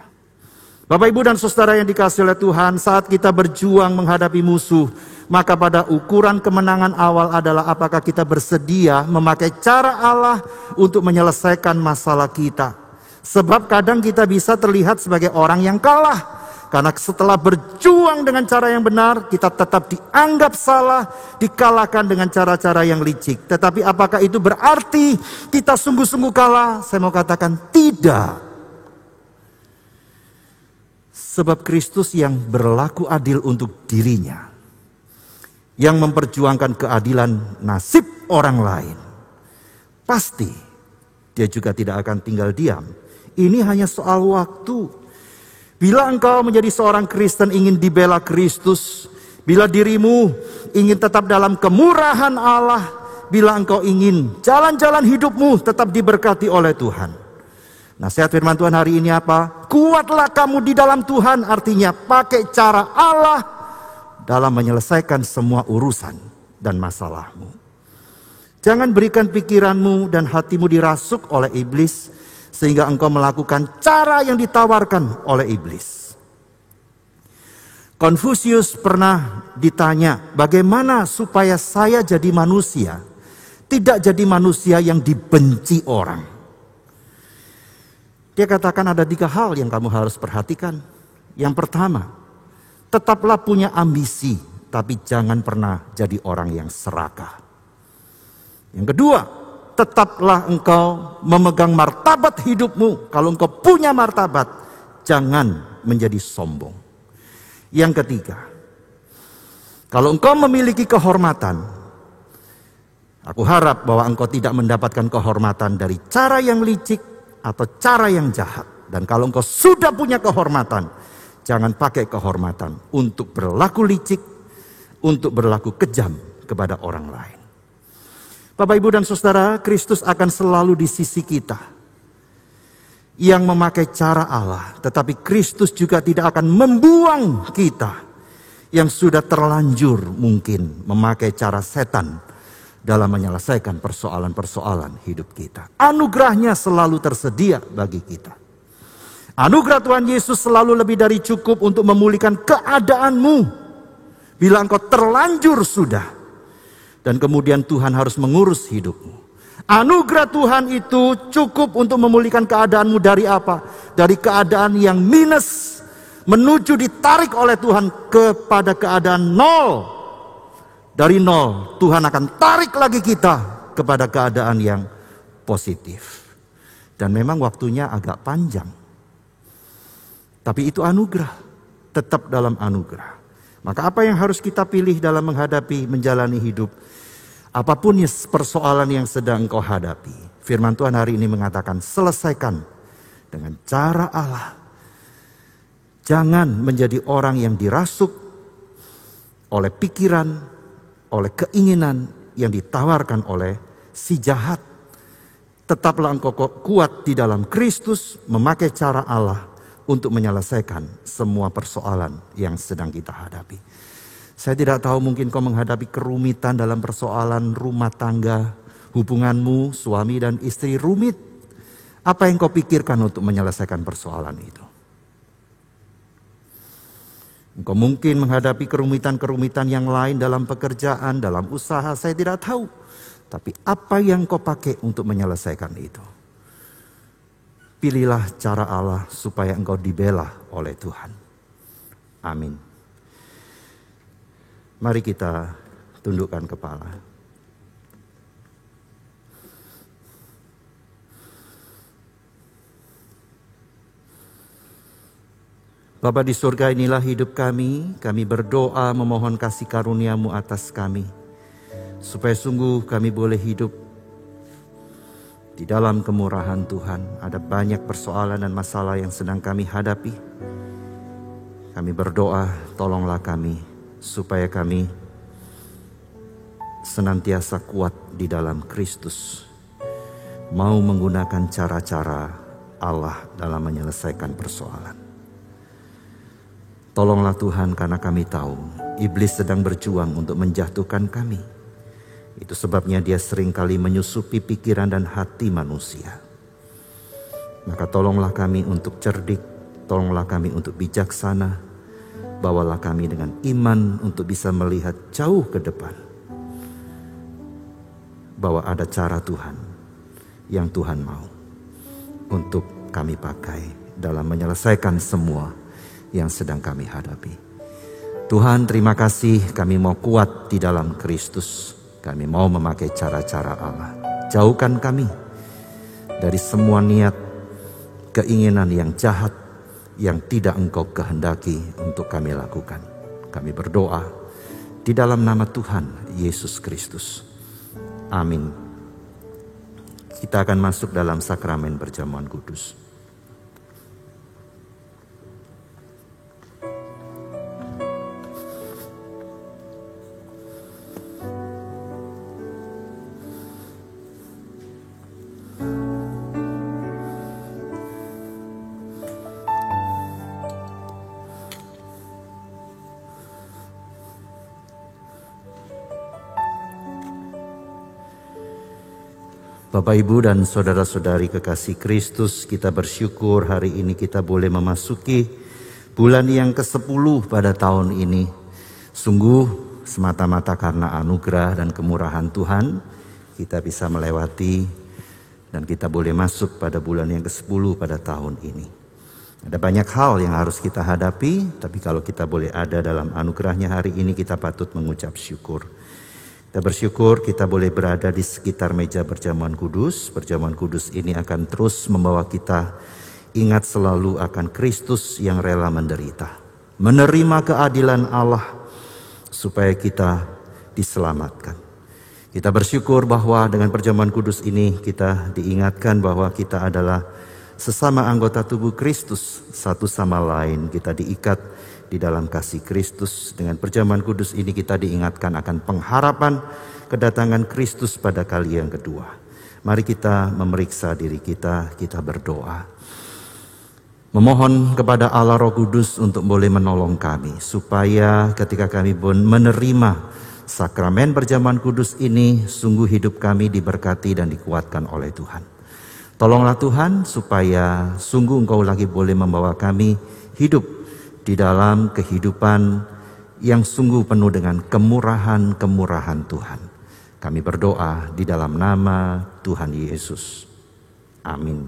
Bapak, Ibu, dan Saudara yang dikasihi oleh Tuhan, saat kita berjuang menghadapi musuh, maka pada ukuran kemenangan awal adalah apakah kita bersedia memakai cara Allah untuk menyelesaikan masalah kita. Sebab kadang kita bisa terlihat sebagai orang yang kalah. Karena setelah berjuang dengan cara yang benar, kita tetap dianggap salah, dikalahkan dengan cara-cara yang licik. Tetapi apakah itu berarti kita sungguh-sungguh kalah? Saya mau katakan tidak. Sebab Kristus yang berlaku adil untuk dirinya, yang memperjuangkan keadilan nasib orang lain, pasti dia juga tidak akan tinggal diam. Ini hanya soal waktu. Bila engkau menjadi seorang Kristen ingin dibela Kristus, bila dirimu ingin tetap dalam kemurahan Allah, bila engkau ingin jalan-jalan hidupmu tetap diberkati oleh Tuhan. Nasihat firman Tuhan hari ini apa? Kuatlah kamu di dalam Tuhan, artinya pakai cara Allah dalam menyelesaikan semua urusan dan masalahmu. Jangan berikan pikiranmu dan hatimu dirasuk oleh iblis sehingga engkau melakukan cara yang ditawarkan oleh iblis. Konfusius pernah ditanya, bagaimana supaya saya jadi manusia, tidak jadi manusia yang dibenci orang. Dia katakan ada 3 hal yang kamu harus perhatikan. Yang pertama, tetaplah punya ambisi, tapi jangan pernah jadi orang yang serakah. Yang kedua, tetaplah engkau memegang martabat hidupmu. Kalau engkau punya martabat, jangan menjadi sombong. Yang ketiga, kalau engkau memiliki kehormatan, aku harap bahwa engkau tidak mendapatkan kehormatan dari cara yang licik atau cara yang jahat. Dan kalau engkau sudah punya kehormatan, jangan pakai kehormatan untuk berlaku licik, untuk berlaku kejam kepada orang lain. Bapak, Ibu, dan Saudara, Kristus akan selalu di sisi kita yang memakai cara Allah. Tetapi Kristus juga tidak akan membuang kita yang sudah terlanjur mungkin memakai cara setan dalam menyelesaikan persoalan-persoalan hidup kita. Anugerahnya selalu tersedia bagi kita. Anugerah Tuhan Yesus selalu lebih dari cukup untuk memulihkan keadaanmu bila engkau terlanjur sudah. Dan kemudian Tuhan harus mengurus hidupmu. Anugerah Tuhan itu cukup untuk memulihkan keadaanmu dari apa? Dari keadaan yang minus menuju ditarik oleh Tuhan kepada keadaan nol. Dari nol Tuhan akan tarik lagi kita kepada keadaan yang positif. Dan memang waktunya agak panjang. Tapi itu anugerah, tetap dalam anugerah. Maka apa yang harus kita pilih dalam menghadapi, menjalani hidup? Apapun persoalan yang sedang engkau hadapi. Firman Tuhan hari ini mengatakan, selesaikan dengan cara Allah. Jangan menjadi orang yang dirasuk oleh pikiran, oleh keinginan yang ditawarkan oleh si jahat. Tetaplah engkau kuat di dalam Kristus, memakai cara Allah untuk menyelesaikan semua persoalan yang sedang kita hadapi. Saya tidak tahu, mungkin kau menghadapi kerumitan dalam persoalan rumah tangga, hubunganmu suami dan istri rumit. Apa yang kau pikirkan untuk menyelesaikan persoalan itu? Engkau mungkin menghadapi kerumitan-kerumitan yang lain dalam pekerjaan, dalam usaha, saya tidak tahu. Tapi apa yang kau pakai untuk menyelesaikan itu? Pilihlah cara Allah supaya engkau dibela oleh Tuhan. Amin. Mari kita tundukkan kepala. Bapa di surga, inilah hidup kami. Kami berdoa memohon kasih karunia-Mu atas kami. Supaya sungguh kami boleh hidup di dalam kemurahan Tuhan. Ada banyak persoalan dan masalah yang sedang kami hadapi. Kami berdoa, tolonglah kami supaya kami senantiasa kuat di dalam Kristus. Mau menggunakan cara-cara Allah dalam menyelesaikan persoalan. Tolonglah Tuhan, karena kami tahu iblis sedang berjuang untuk menjatuhkan kami. Itu sebabnya dia seringkali menyusupi pikiran dan hati manusia. Maka tolonglah kami untuk cerdik, tolonglah kami untuk bijaksana. Bawalah kami dengan iman untuk bisa melihat jauh ke depan. Bahwa ada cara Tuhan yang Tuhan mau untuk kami pakai dalam menyelesaikan semua yang sedang kami hadapi. Tuhan, terima kasih, kami mau kuat di dalam Kristus. Kami mau memakai cara-cara Allah. Jauhkan kami dari semua niat, keinginan yang jahat yang tidak Engkau kehendaki untuk kami lakukan. Kami berdoa di dalam nama Tuhan Yesus Kristus. Amin. Kita akan masuk dalam sakramen perjamuan kudus. Bapak, Ibu, dan saudara-saudari kekasih Kristus, kita bersyukur hari ini kita boleh memasuki bulan yang ke-10 pada tahun ini. Sungguh semata-mata karena anugerah dan kemurahan Tuhan, kita bisa melewati dan kita boleh masuk pada bulan yang ke-10 pada tahun ini. Ada banyak hal yang harus kita hadapi, tapi kalau kita boleh ada dalam anugerahnya hari ini, kita patut mengucap syukur. Kita bersyukur kita boleh berada di sekitar meja perjamuan kudus. Perjamuan kudus ini akan terus membawa kita ingat selalu akan Kristus yang rela menderita, menerima keadilan Allah supaya kita diselamatkan. Kita bersyukur bahwa dengan perjamuan kudus ini kita diingatkan bahwa kita adalah sesama anggota tubuh Kristus, satu sama lain kita diikat di dalam kasih Kristus. Dengan perjamuan kudus ini kita diingatkan akan pengharapan kedatangan Kristus pada kali yang kedua. Mari kita memeriksa diri kita, kita berdoa. Memohon kepada Allah Roh Kudus untuk boleh menolong kami, supaya ketika kami pun menerima sakramen perjamuan kudus ini, sungguh hidup kami diberkati dan dikuatkan oleh Tuhan. Tolonglah Tuhan supaya sungguh Engkau lagi boleh membawa kami hidup di dalam kehidupan yang sungguh penuh dengan kemurahan-kemurahan Tuhan. Kami berdoa di dalam nama Tuhan Yesus. Amin.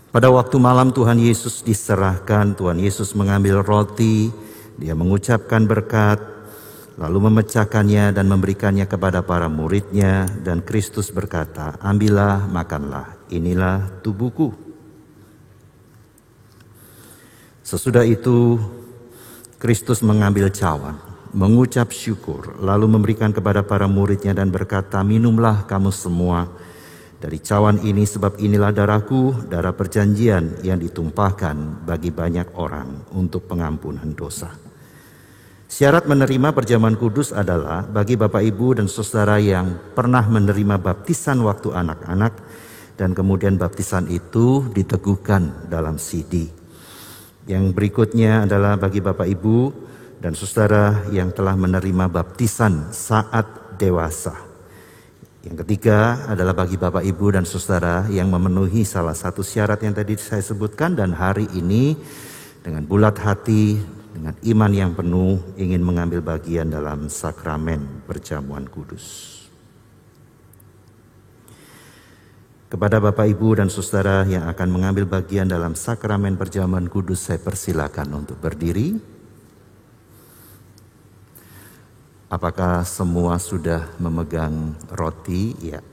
Pada waktu malam Tuhan Yesus diserahkan, Tuhan Yesus mengambil roti, Dia mengucapkan berkat, lalu memecahkannya dan memberikannya kepada para muridnya, dan Kristus berkata, "Ambillah, makanlah, inilah tubuhku." Sesudah itu Kristus mengambil cawan, mengucap syukur, lalu memberikan kepada para muridnya dan berkata, "Minumlah kamu semua dari cawan ini, sebab inilah darahku, darah perjanjian yang ditumpahkan bagi banyak orang untuk pengampunan dosa." Syarat menerima perjamuan kudus adalah bagi Bapak, Ibu, dan saudara yang pernah menerima baptisan waktu anak-anak dan kemudian baptisan itu diteguhkan dalam CD. Yang berikutnya adalah bagi Bapak, Ibu, dan saudara yang telah menerima baptisan saat dewasa. Yang ketiga adalah bagi Bapak, Ibu, dan saudara yang memenuhi salah satu syarat yang tadi saya sebutkan dan hari ini dengan bulat hati, dengan iman yang penuh ingin mengambil bagian dalam sakramen perjamuan kudus. Kepada Bapak, Ibu, dan saudara yang akan mengambil bagian dalam sakramen perjamuan kudus, saya persilakan untuk berdiri. Apakah semua sudah memegang roti? Ya.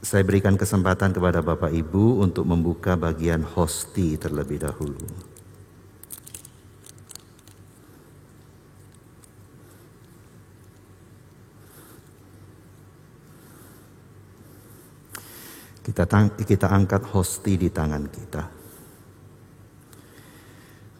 Saya berikan kesempatan kepada Bapak, Ibu untuk membuka bagian hosti terlebih dahulu. Kita angkat hosti di tangan kita.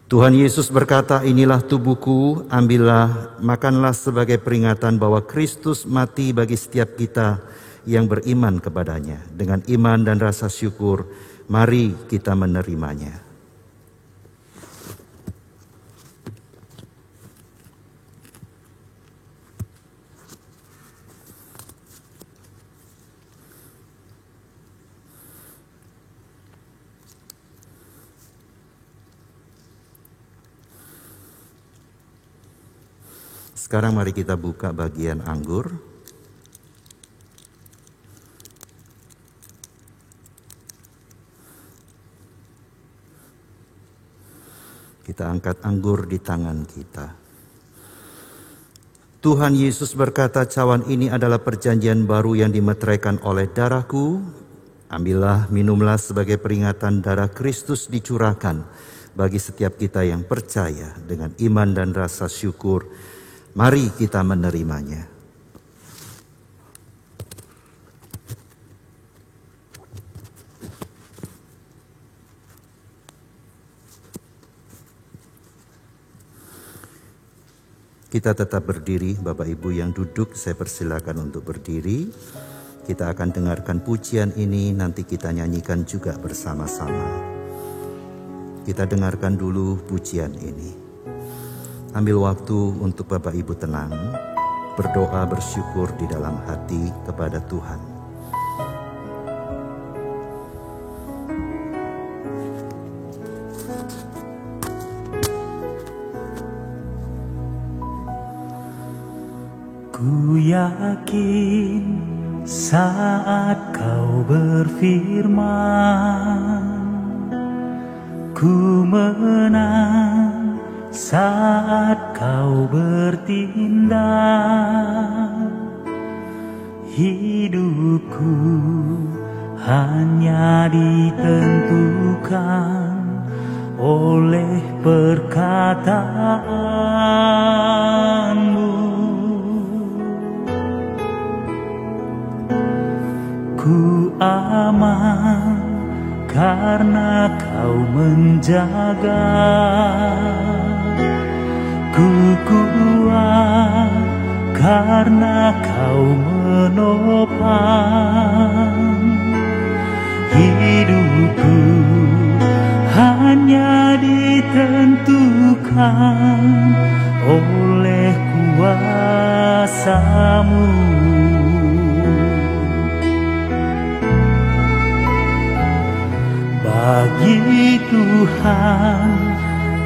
Tuhan Yesus berkata, "Inilah tubuhku, ambillah, makanlah sebagai peringatan bahwa Kristus mati bagi setiap kita yang beriman kepadanya. Dengan iman dan rasa syukur, mari kita menerimanya." Sekarang mari kita buka bagian anggur. Kita angkat anggur di tangan kita. Tuhan Yesus berkata, "Cawan ini adalah perjanjian baru yang dimeteraikan oleh darahku. Ambillah, minumlah sebagai peringatan darah Kristus dicurahkan bagi setiap kita yang percaya. Dengan iman dan rasa syukur, mari kita menerimanya." Kita tetap berdiri, Bapak Ibu yang duduk, saya persilakan untuk berdiri. Kita akan dengarkan pujian ini, nanti kita nyanyikan juga bersama-sama. Kita dengarkan dulu pujian ini. Ambil waktu untuk Bapak Ibu tenang, berdoa bersyukur di dalam hati kepada Tuhan. Ku yakin saat kau berfirman, ku menang saat kau bertindak. Hidupku hanya ditentukan oleh perkataanmu. Ku aman karena kau menjaga. Ku kuat karena kau menopang. Hidupku hanya ditentukan oleh kuasa-Mu. Bagi Tuhan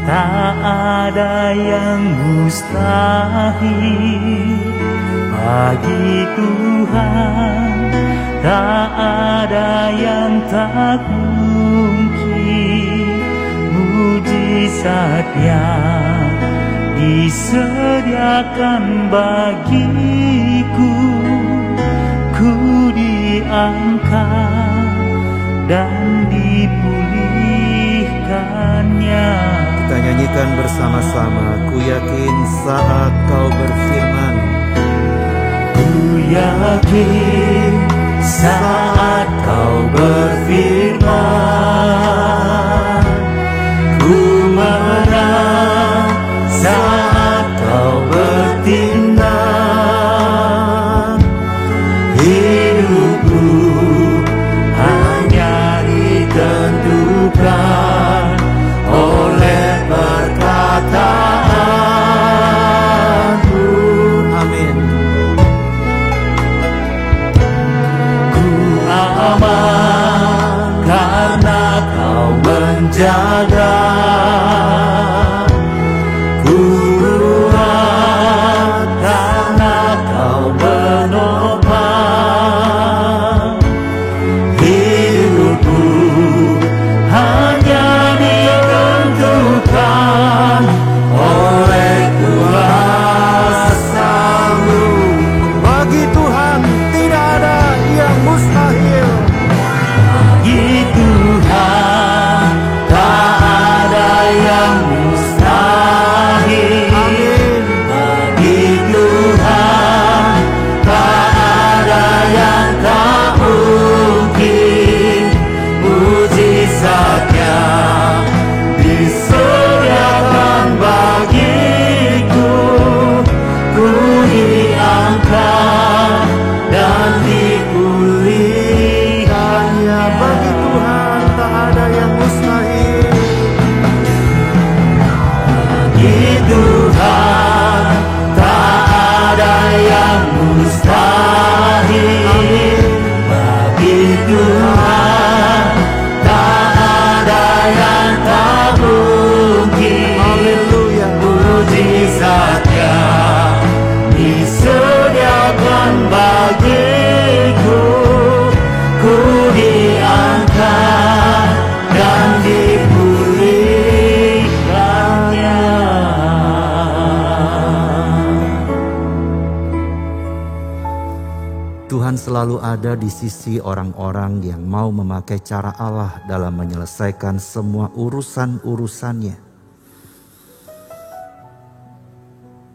tak ada yang mustahil. Bagi Tuhan tak ada yang tak mungkin. Mujizatnya disediakan bagiku. Ku diangkat dan dipulihkannya. Kita nyanyikan bersama-sama. Ku yakin saat kau berfirman. Ku yakin saat kau berfirman. Ku menang saat kau bertindak. Hidupku hanya ditentukan oleh perkataan-Mu. Amin. Ku aman karena kau menjaga. Ku kuat karena kau menopang. Hidupku hanya ditentukan oleh kuasa-Mu. Bagi Tuhan tidak ada yang mustahil. Bagi Tuhan tak ada yang mustahil. Amin. Bagi Tuhan tak ada yang tak mungkin. Mujizatnya disediakan bagiku. Ku diangkat dan dipulihkannya. Bagi Tuhan tak ada yang mustahil. Bagi Tuhan tak ada yang mustahil. Bagi Tuhan tak ada yang tak mungkin. Haleluya. Mujizatnya disediakan bagiku. Ku diangkat dan dipulihkannya. Tuhan selalu ada di sisi orang-orang yang mau memakai cara Allah dalam menyelesaikan semua urusan-urusannya.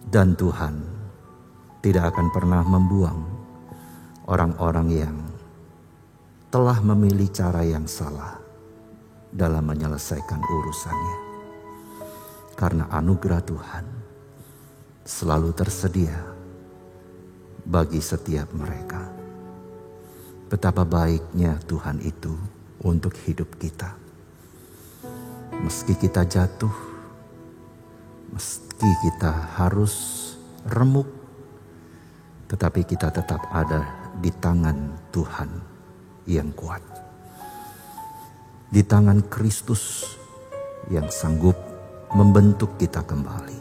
Dan Tuhan tidak akan pernah membuang orang-orang yang telah memilih cara yang salah dalam menyelesaikan urusannya. Karena anugerah Tuhan selalu tersedia bagi setiap mereka. Betapa baiknya Tuhan itu untuk hidup kita. Meski kita jatuh, Meski kita harus remuk, tetapi kita tetap ada di tangan Tuhan yang kuat. Di tangan Kristus yang sanggup membentuk kita kembali.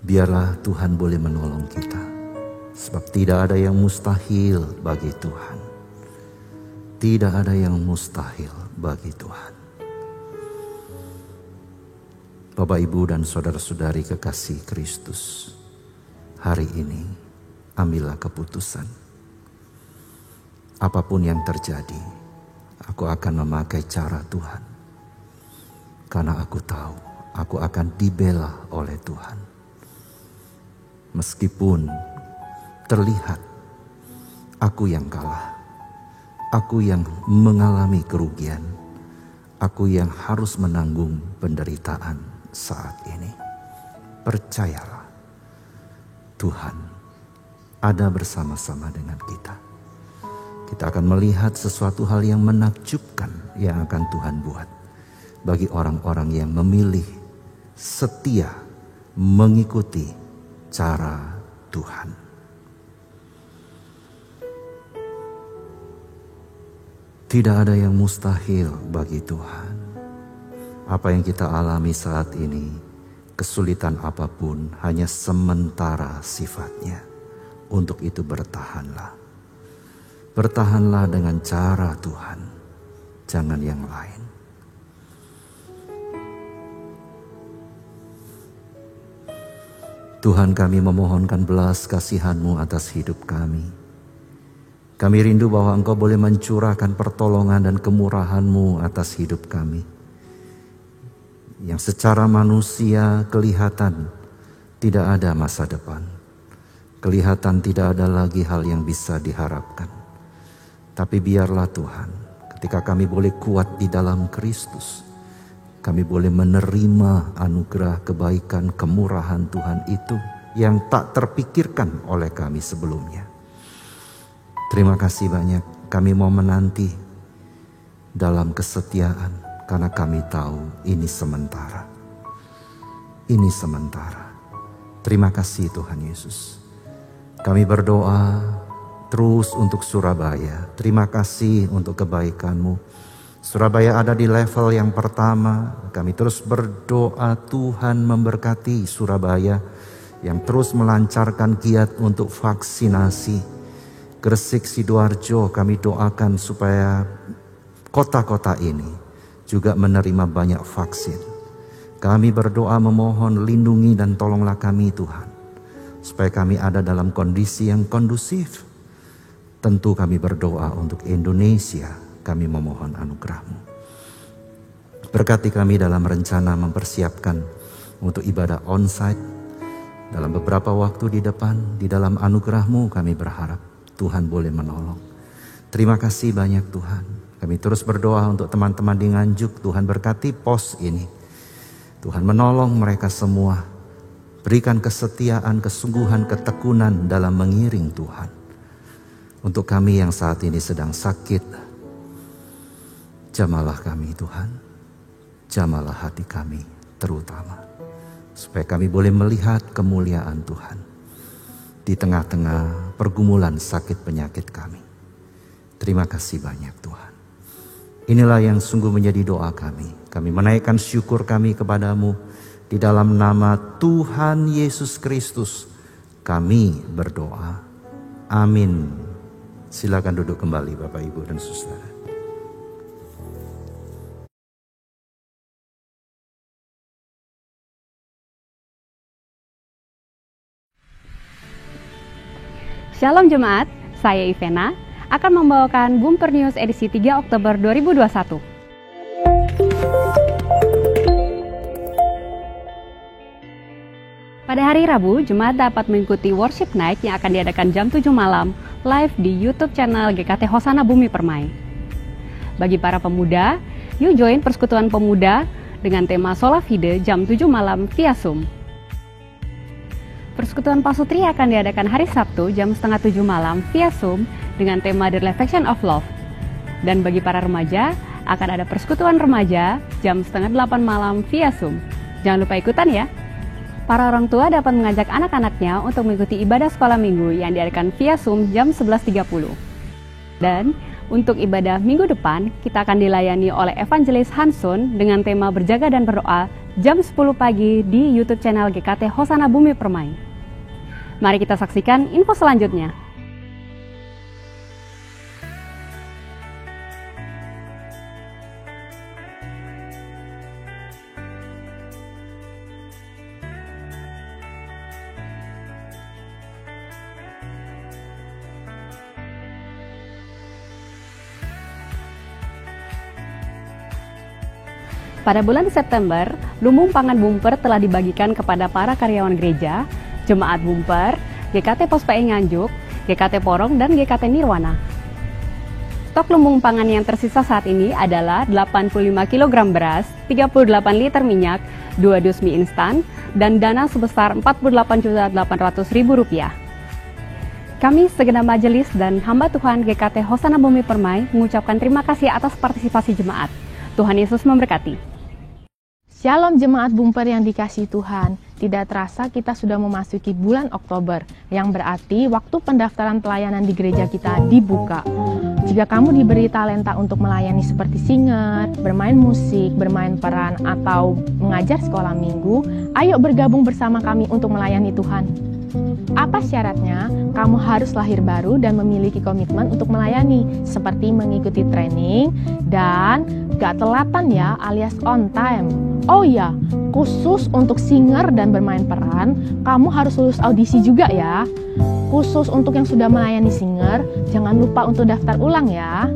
Biarlah Tuhan boleh menolong kita. Sebab tidak ada yang mustahil bagi Tuhan. Tidak ada yang mustahil bagi Tuhan. Bapak, Ibu, dan saudara-saudari kekasih Kristus, hari ini ambillah keputusan. Apapun yang terjadi, aku akan memakai cara Tuhan. Karena aku tahu aku akan dibela oleh Tuhan. Meskipun terlihat aku yang kalah, aku yang mengalami kerugian, aku yang harus menanggung penderitaan saat ini. Percayalah, Tuhan ada bersama-sama dengan kita. Kita akan melihat sesuatu hal yang menakjubkan yang akan Tuhan buat bagi orang-orang yang memilih setia mengikuti cara Tuhan. Tidak ada yang mustahil bagi Tuhan. Apa yang kita alami saat ini, kesulitan apapun hanya sementara sifatnya. Untuk itu bertahanlah. Bertahanlah dengan cara Tuhan, jangan yang lain. Tuhan, kami memohonkan belas kasihan-Mu atas hidup kami. Kami rindu bahwa Engkau boleh mencurahkan pertolongan dan kemurahan-Mu atas hidup kami. Yang secara manusia kelihatan tidak ada masa depan. Kelihatan tidak ada lagi hal yang bisa diharapkan. Tapi biarlah Tuhan, ketika kami boleh kuat di dalam Kristus, kami boleh menerima anugerah kebaikan kemurahan Tuhan itu yang tak terpikirkan oleh kami sebelumnya. Terima kasih banyak, kami mau menanti dalam kesetiaan karena kami tahu ini sementara. Ini sementara. Terima kasih Tuhan Yesus. Kami berdoa terus untuk Surabaya. Terima kasih untuk kebaikan-Mu. Surabaya ada di level yang pertama. Kami terus berdoa Tuhan memberkati Surabaya yang terus melancarkan giat untuk vaksinasi. Gresik, Sidoarjo kami doakan supaya kota-kota ini juga menerima banyak vaksin. Kami berdoa memohon lindungi dan tolonglah kami Tuhan. Supaya kami ada dalam kondisi yang kondusif. Tentu kami berdoa untuk Indonesia. Kami memohon anugerah-Mu. Berkati kami dalam rencana mempersiapkan untuk ibadah onsite. Dalam beberapa waktu di depan, di dalam anugerah-Mu kami berharap Tuhan boleh menolong. Terima kasih banyak Tuhan. Kami terus berdoa untuk teman-teman di Nganjuk. Tuhan berkati pos ini. Tuhan menolong mereka semua. Berikan kesetiaan, kesungguhan, ketekunan dalam mengiring Tuhan. Untuk kami yang saat ini sedang sakit, jamalah kami Tuhan. Jamalah hati kami terutama. Supaya kami boleh melihat kemuliaan Tuhan. Di tengah-tengah pergumulan sakit penyakit kami. Terima kasih banyak Tuhan. Inilah yang sungguh menjadi doa kami. Kami menaikkan syukur kami kepadamu. Di dalam nama Tuhan Yesus Kristus kami berdoa. Amin. Silakan duduk kembali Bapak, Ibu, dan Saudara. Shalom Jemaat, saya Ivena akan membawakan Bumper News edisi 3 Oktober 2021. Pada hari Rabu, Jemaat dapat mengikuti worship night yang akan diadakan jam 7 malam live di YouTube channel GKT Hosana Bumi Permai. Bagi para pemuda, yuk join Persekutuan Pemuda dengan tema Sola Fide jam 7 malam via Zoom. Persekutuan Pasutri akan diadakan hari Sabtu jam 6:30 malam via Zoom dengan tema The Reflection of Love. Dan bagi para remaja, akan ada persekutuan remaja jam 7:30 malam via Zoom. Jangan lupa ikutan ya. Para orang tua dapat mengajak anak-anaknya untuk mengikuti ibadah sekolah minggu yang diadakan via Zoom jam 11.30. Dan untuk ibadah minggu depan, kita akan dilayani oleh Evangelis Hansun dengan tema berjaga dan berdoa jam 10 pagi di YouTube channel GKT Hosana Bumi Permai. Mari kita saksikan info selanjutnya. Pada bulan September, lumbung pangan bumper telah dibagikan kepada para karyawan gereja, jemaat bumper, GKT Pos PI Nganjuk, GKT Porong, dan GKT Nirwana. Stok lumbung pangan yang tersisa saat ini adalah 85 kg beras, 38 liter minyak, 2 dus mie instan, dan dana sebesar Rp48.800.000. Kami segenap majelis dan hamba Tuhan GKT Hosana Bumi Permai mengucapkan terima kasih atas partisipasi jemaat. Tuhan Yesus memberkati. Shalom jemaat bumper yang dikasihi Tuhan. Tidak terasa kita sudah memasuki bulan Oktober, yang berarti waktu pendaftaran pelayanan di gereja kita dibuka. Jika kamu diberi talenta untuk melayani seperti singer, bermain musik, bermain peran, atau mengajar sekolah minggu, ayo bergabung bersama kami untuk melayani Tuhan. Apa syaratnya? Kamu harus lahir baru dan memiliki komitmen untuk melayani, seperti mengikuti training dan gak telatan ya, alias on time. Oh ya, khusus untuk singer dan bermain peran, kamu harus lulus audisi juga ya. Khusus untuk yang sudah melayani singer, jangan lupa untuk daftar ulang ya.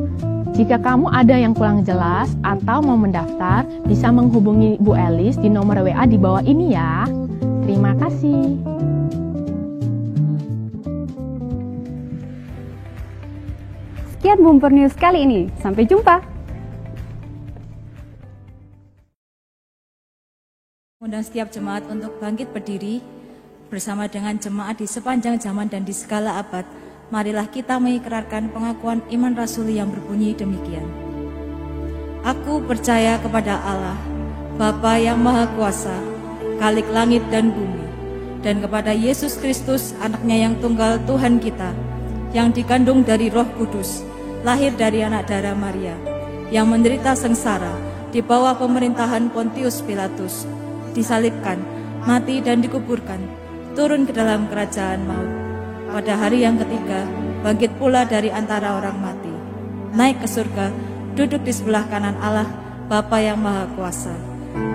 Jika kamu ada yang kurang jelas atau mau mendaftar, bisa menghubungi Bu Elis di nomor WA di bawah ini ya. Terima kasih. Sekian Bumper News kali ini. Sampai jumpa. Undang setiap jemaat untuk bangkit berdiri bersama dengan jemaat di sepanjang zaman dan di segala abad. Marilah kita mengikrarkan pengakuan iman rasuli yang berbunyi demikian. Aku percaya kepada Allah, Bapa yang Maha Kuasa, Khalik langit dan bumi, dan kepada Yesus Kristus, anaknya yang tunggal Tuhan kita, yang dikandung dari Roh Kudus, lahir dari anak darah Maria, yang menderita sengsara di bawah pemerintahan Pontius Pilatus, disalibkan, mati dan dikuburkan, turun ke dalam kerajaan maut. Pada hari yang ketiga, bangkit pula dari antara orang mati, naik ke surga, duduk di sebelah kanan Allah, Bapa yang Maha Kuasa.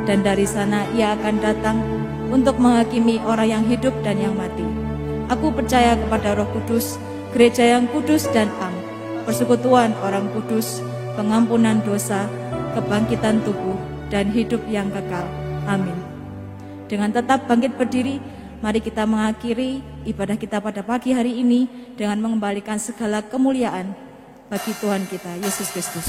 Dan dari sana ia akan datang untuk menghakimi orang yang hidup dan yang mati. Aku percaya kepada Roh Kudus, gereja yang kudus dan am, persekutuan orang kudus, pengampunan dosa, kebangkitan tubuh, dan hidup yang kekal. Amin. Dengan tetap bangkit berdiri, mari kita mengakhiri ibadah kita pada pagi hari ini dengan mengembalikan segala kemuliaan bagi Tuhan kita, Yesus Kristus.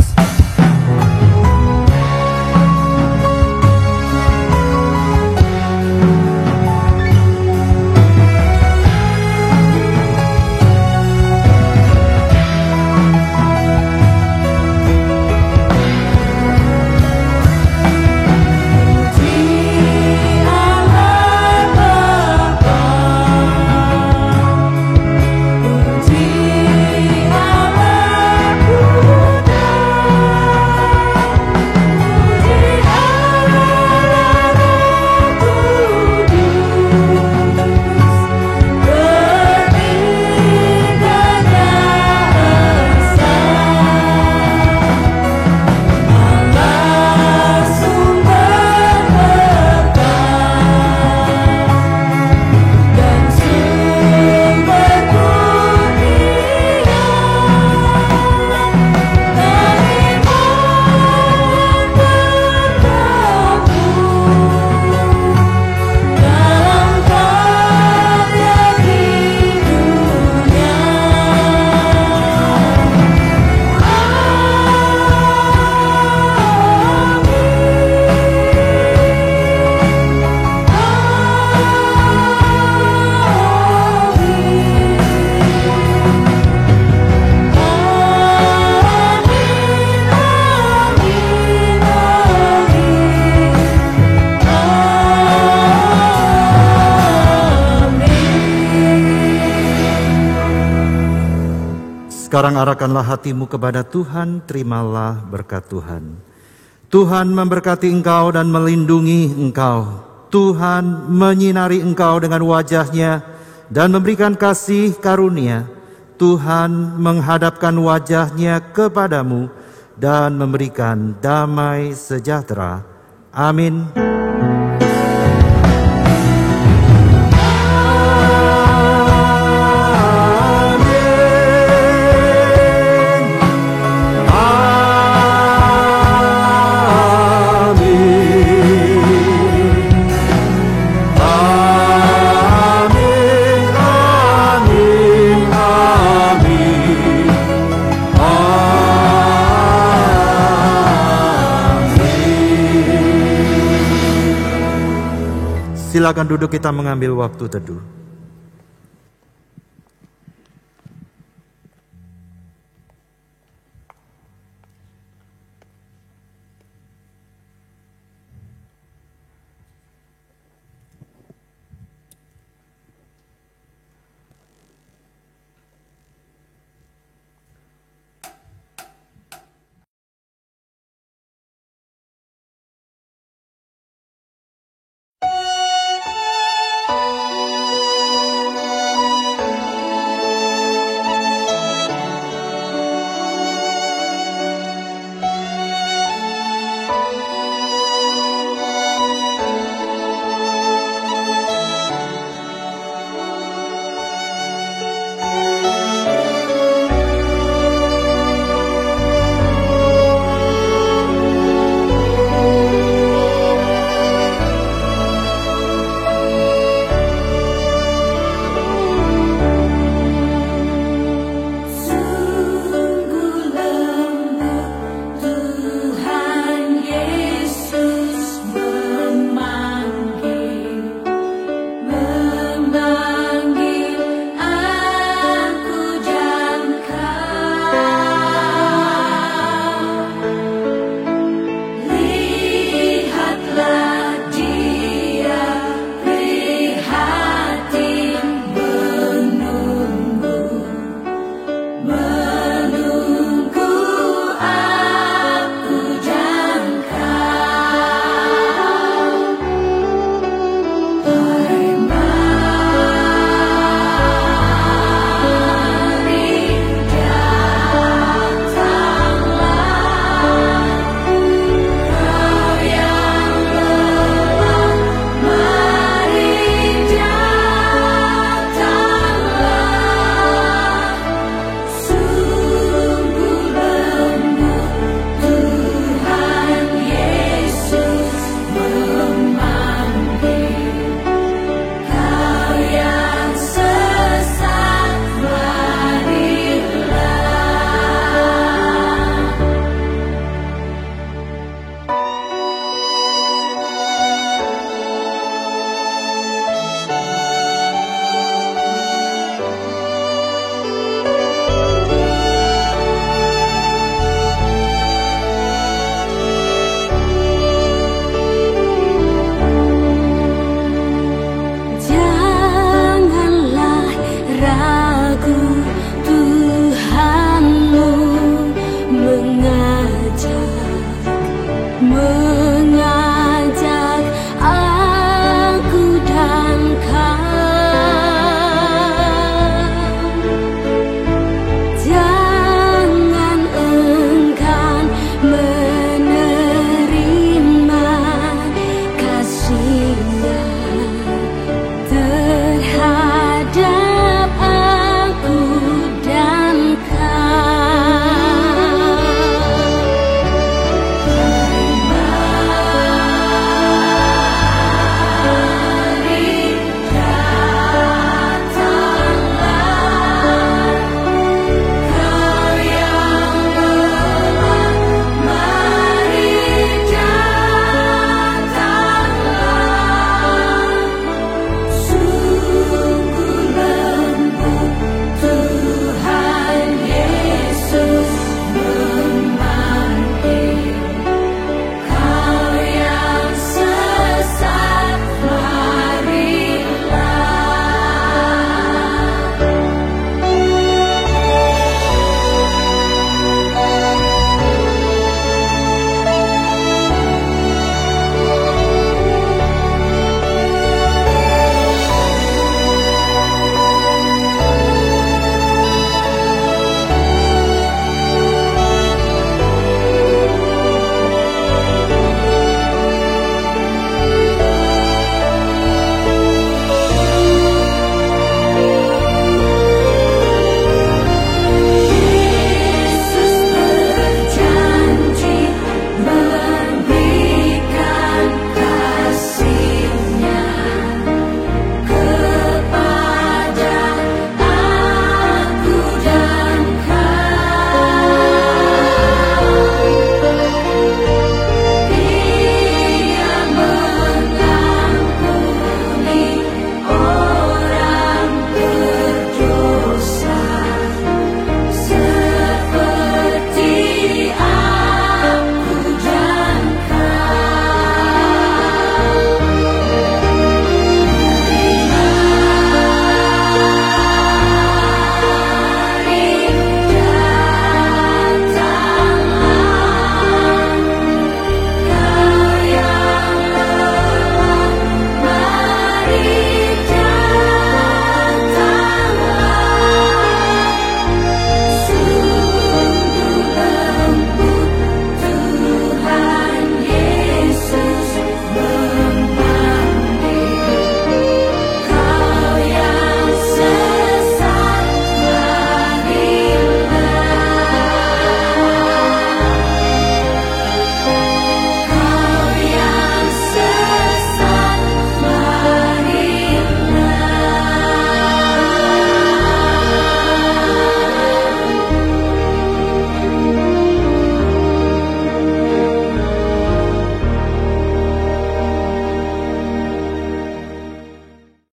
Sekarang arahkanlah hatimu kepada Tuhan, terimalah berkat Tuhan. Tuhan memberkati engkau dan melindungi engkau. Tuhan menyinari engkau dengan wajah-Nya dan memberikan kasih karunia. Tuhan menghadapkan wajah-Nya kepadamu dan memberikan damai sejahtera. Amin. Silakan duduk, kita mengambil waktu teduh.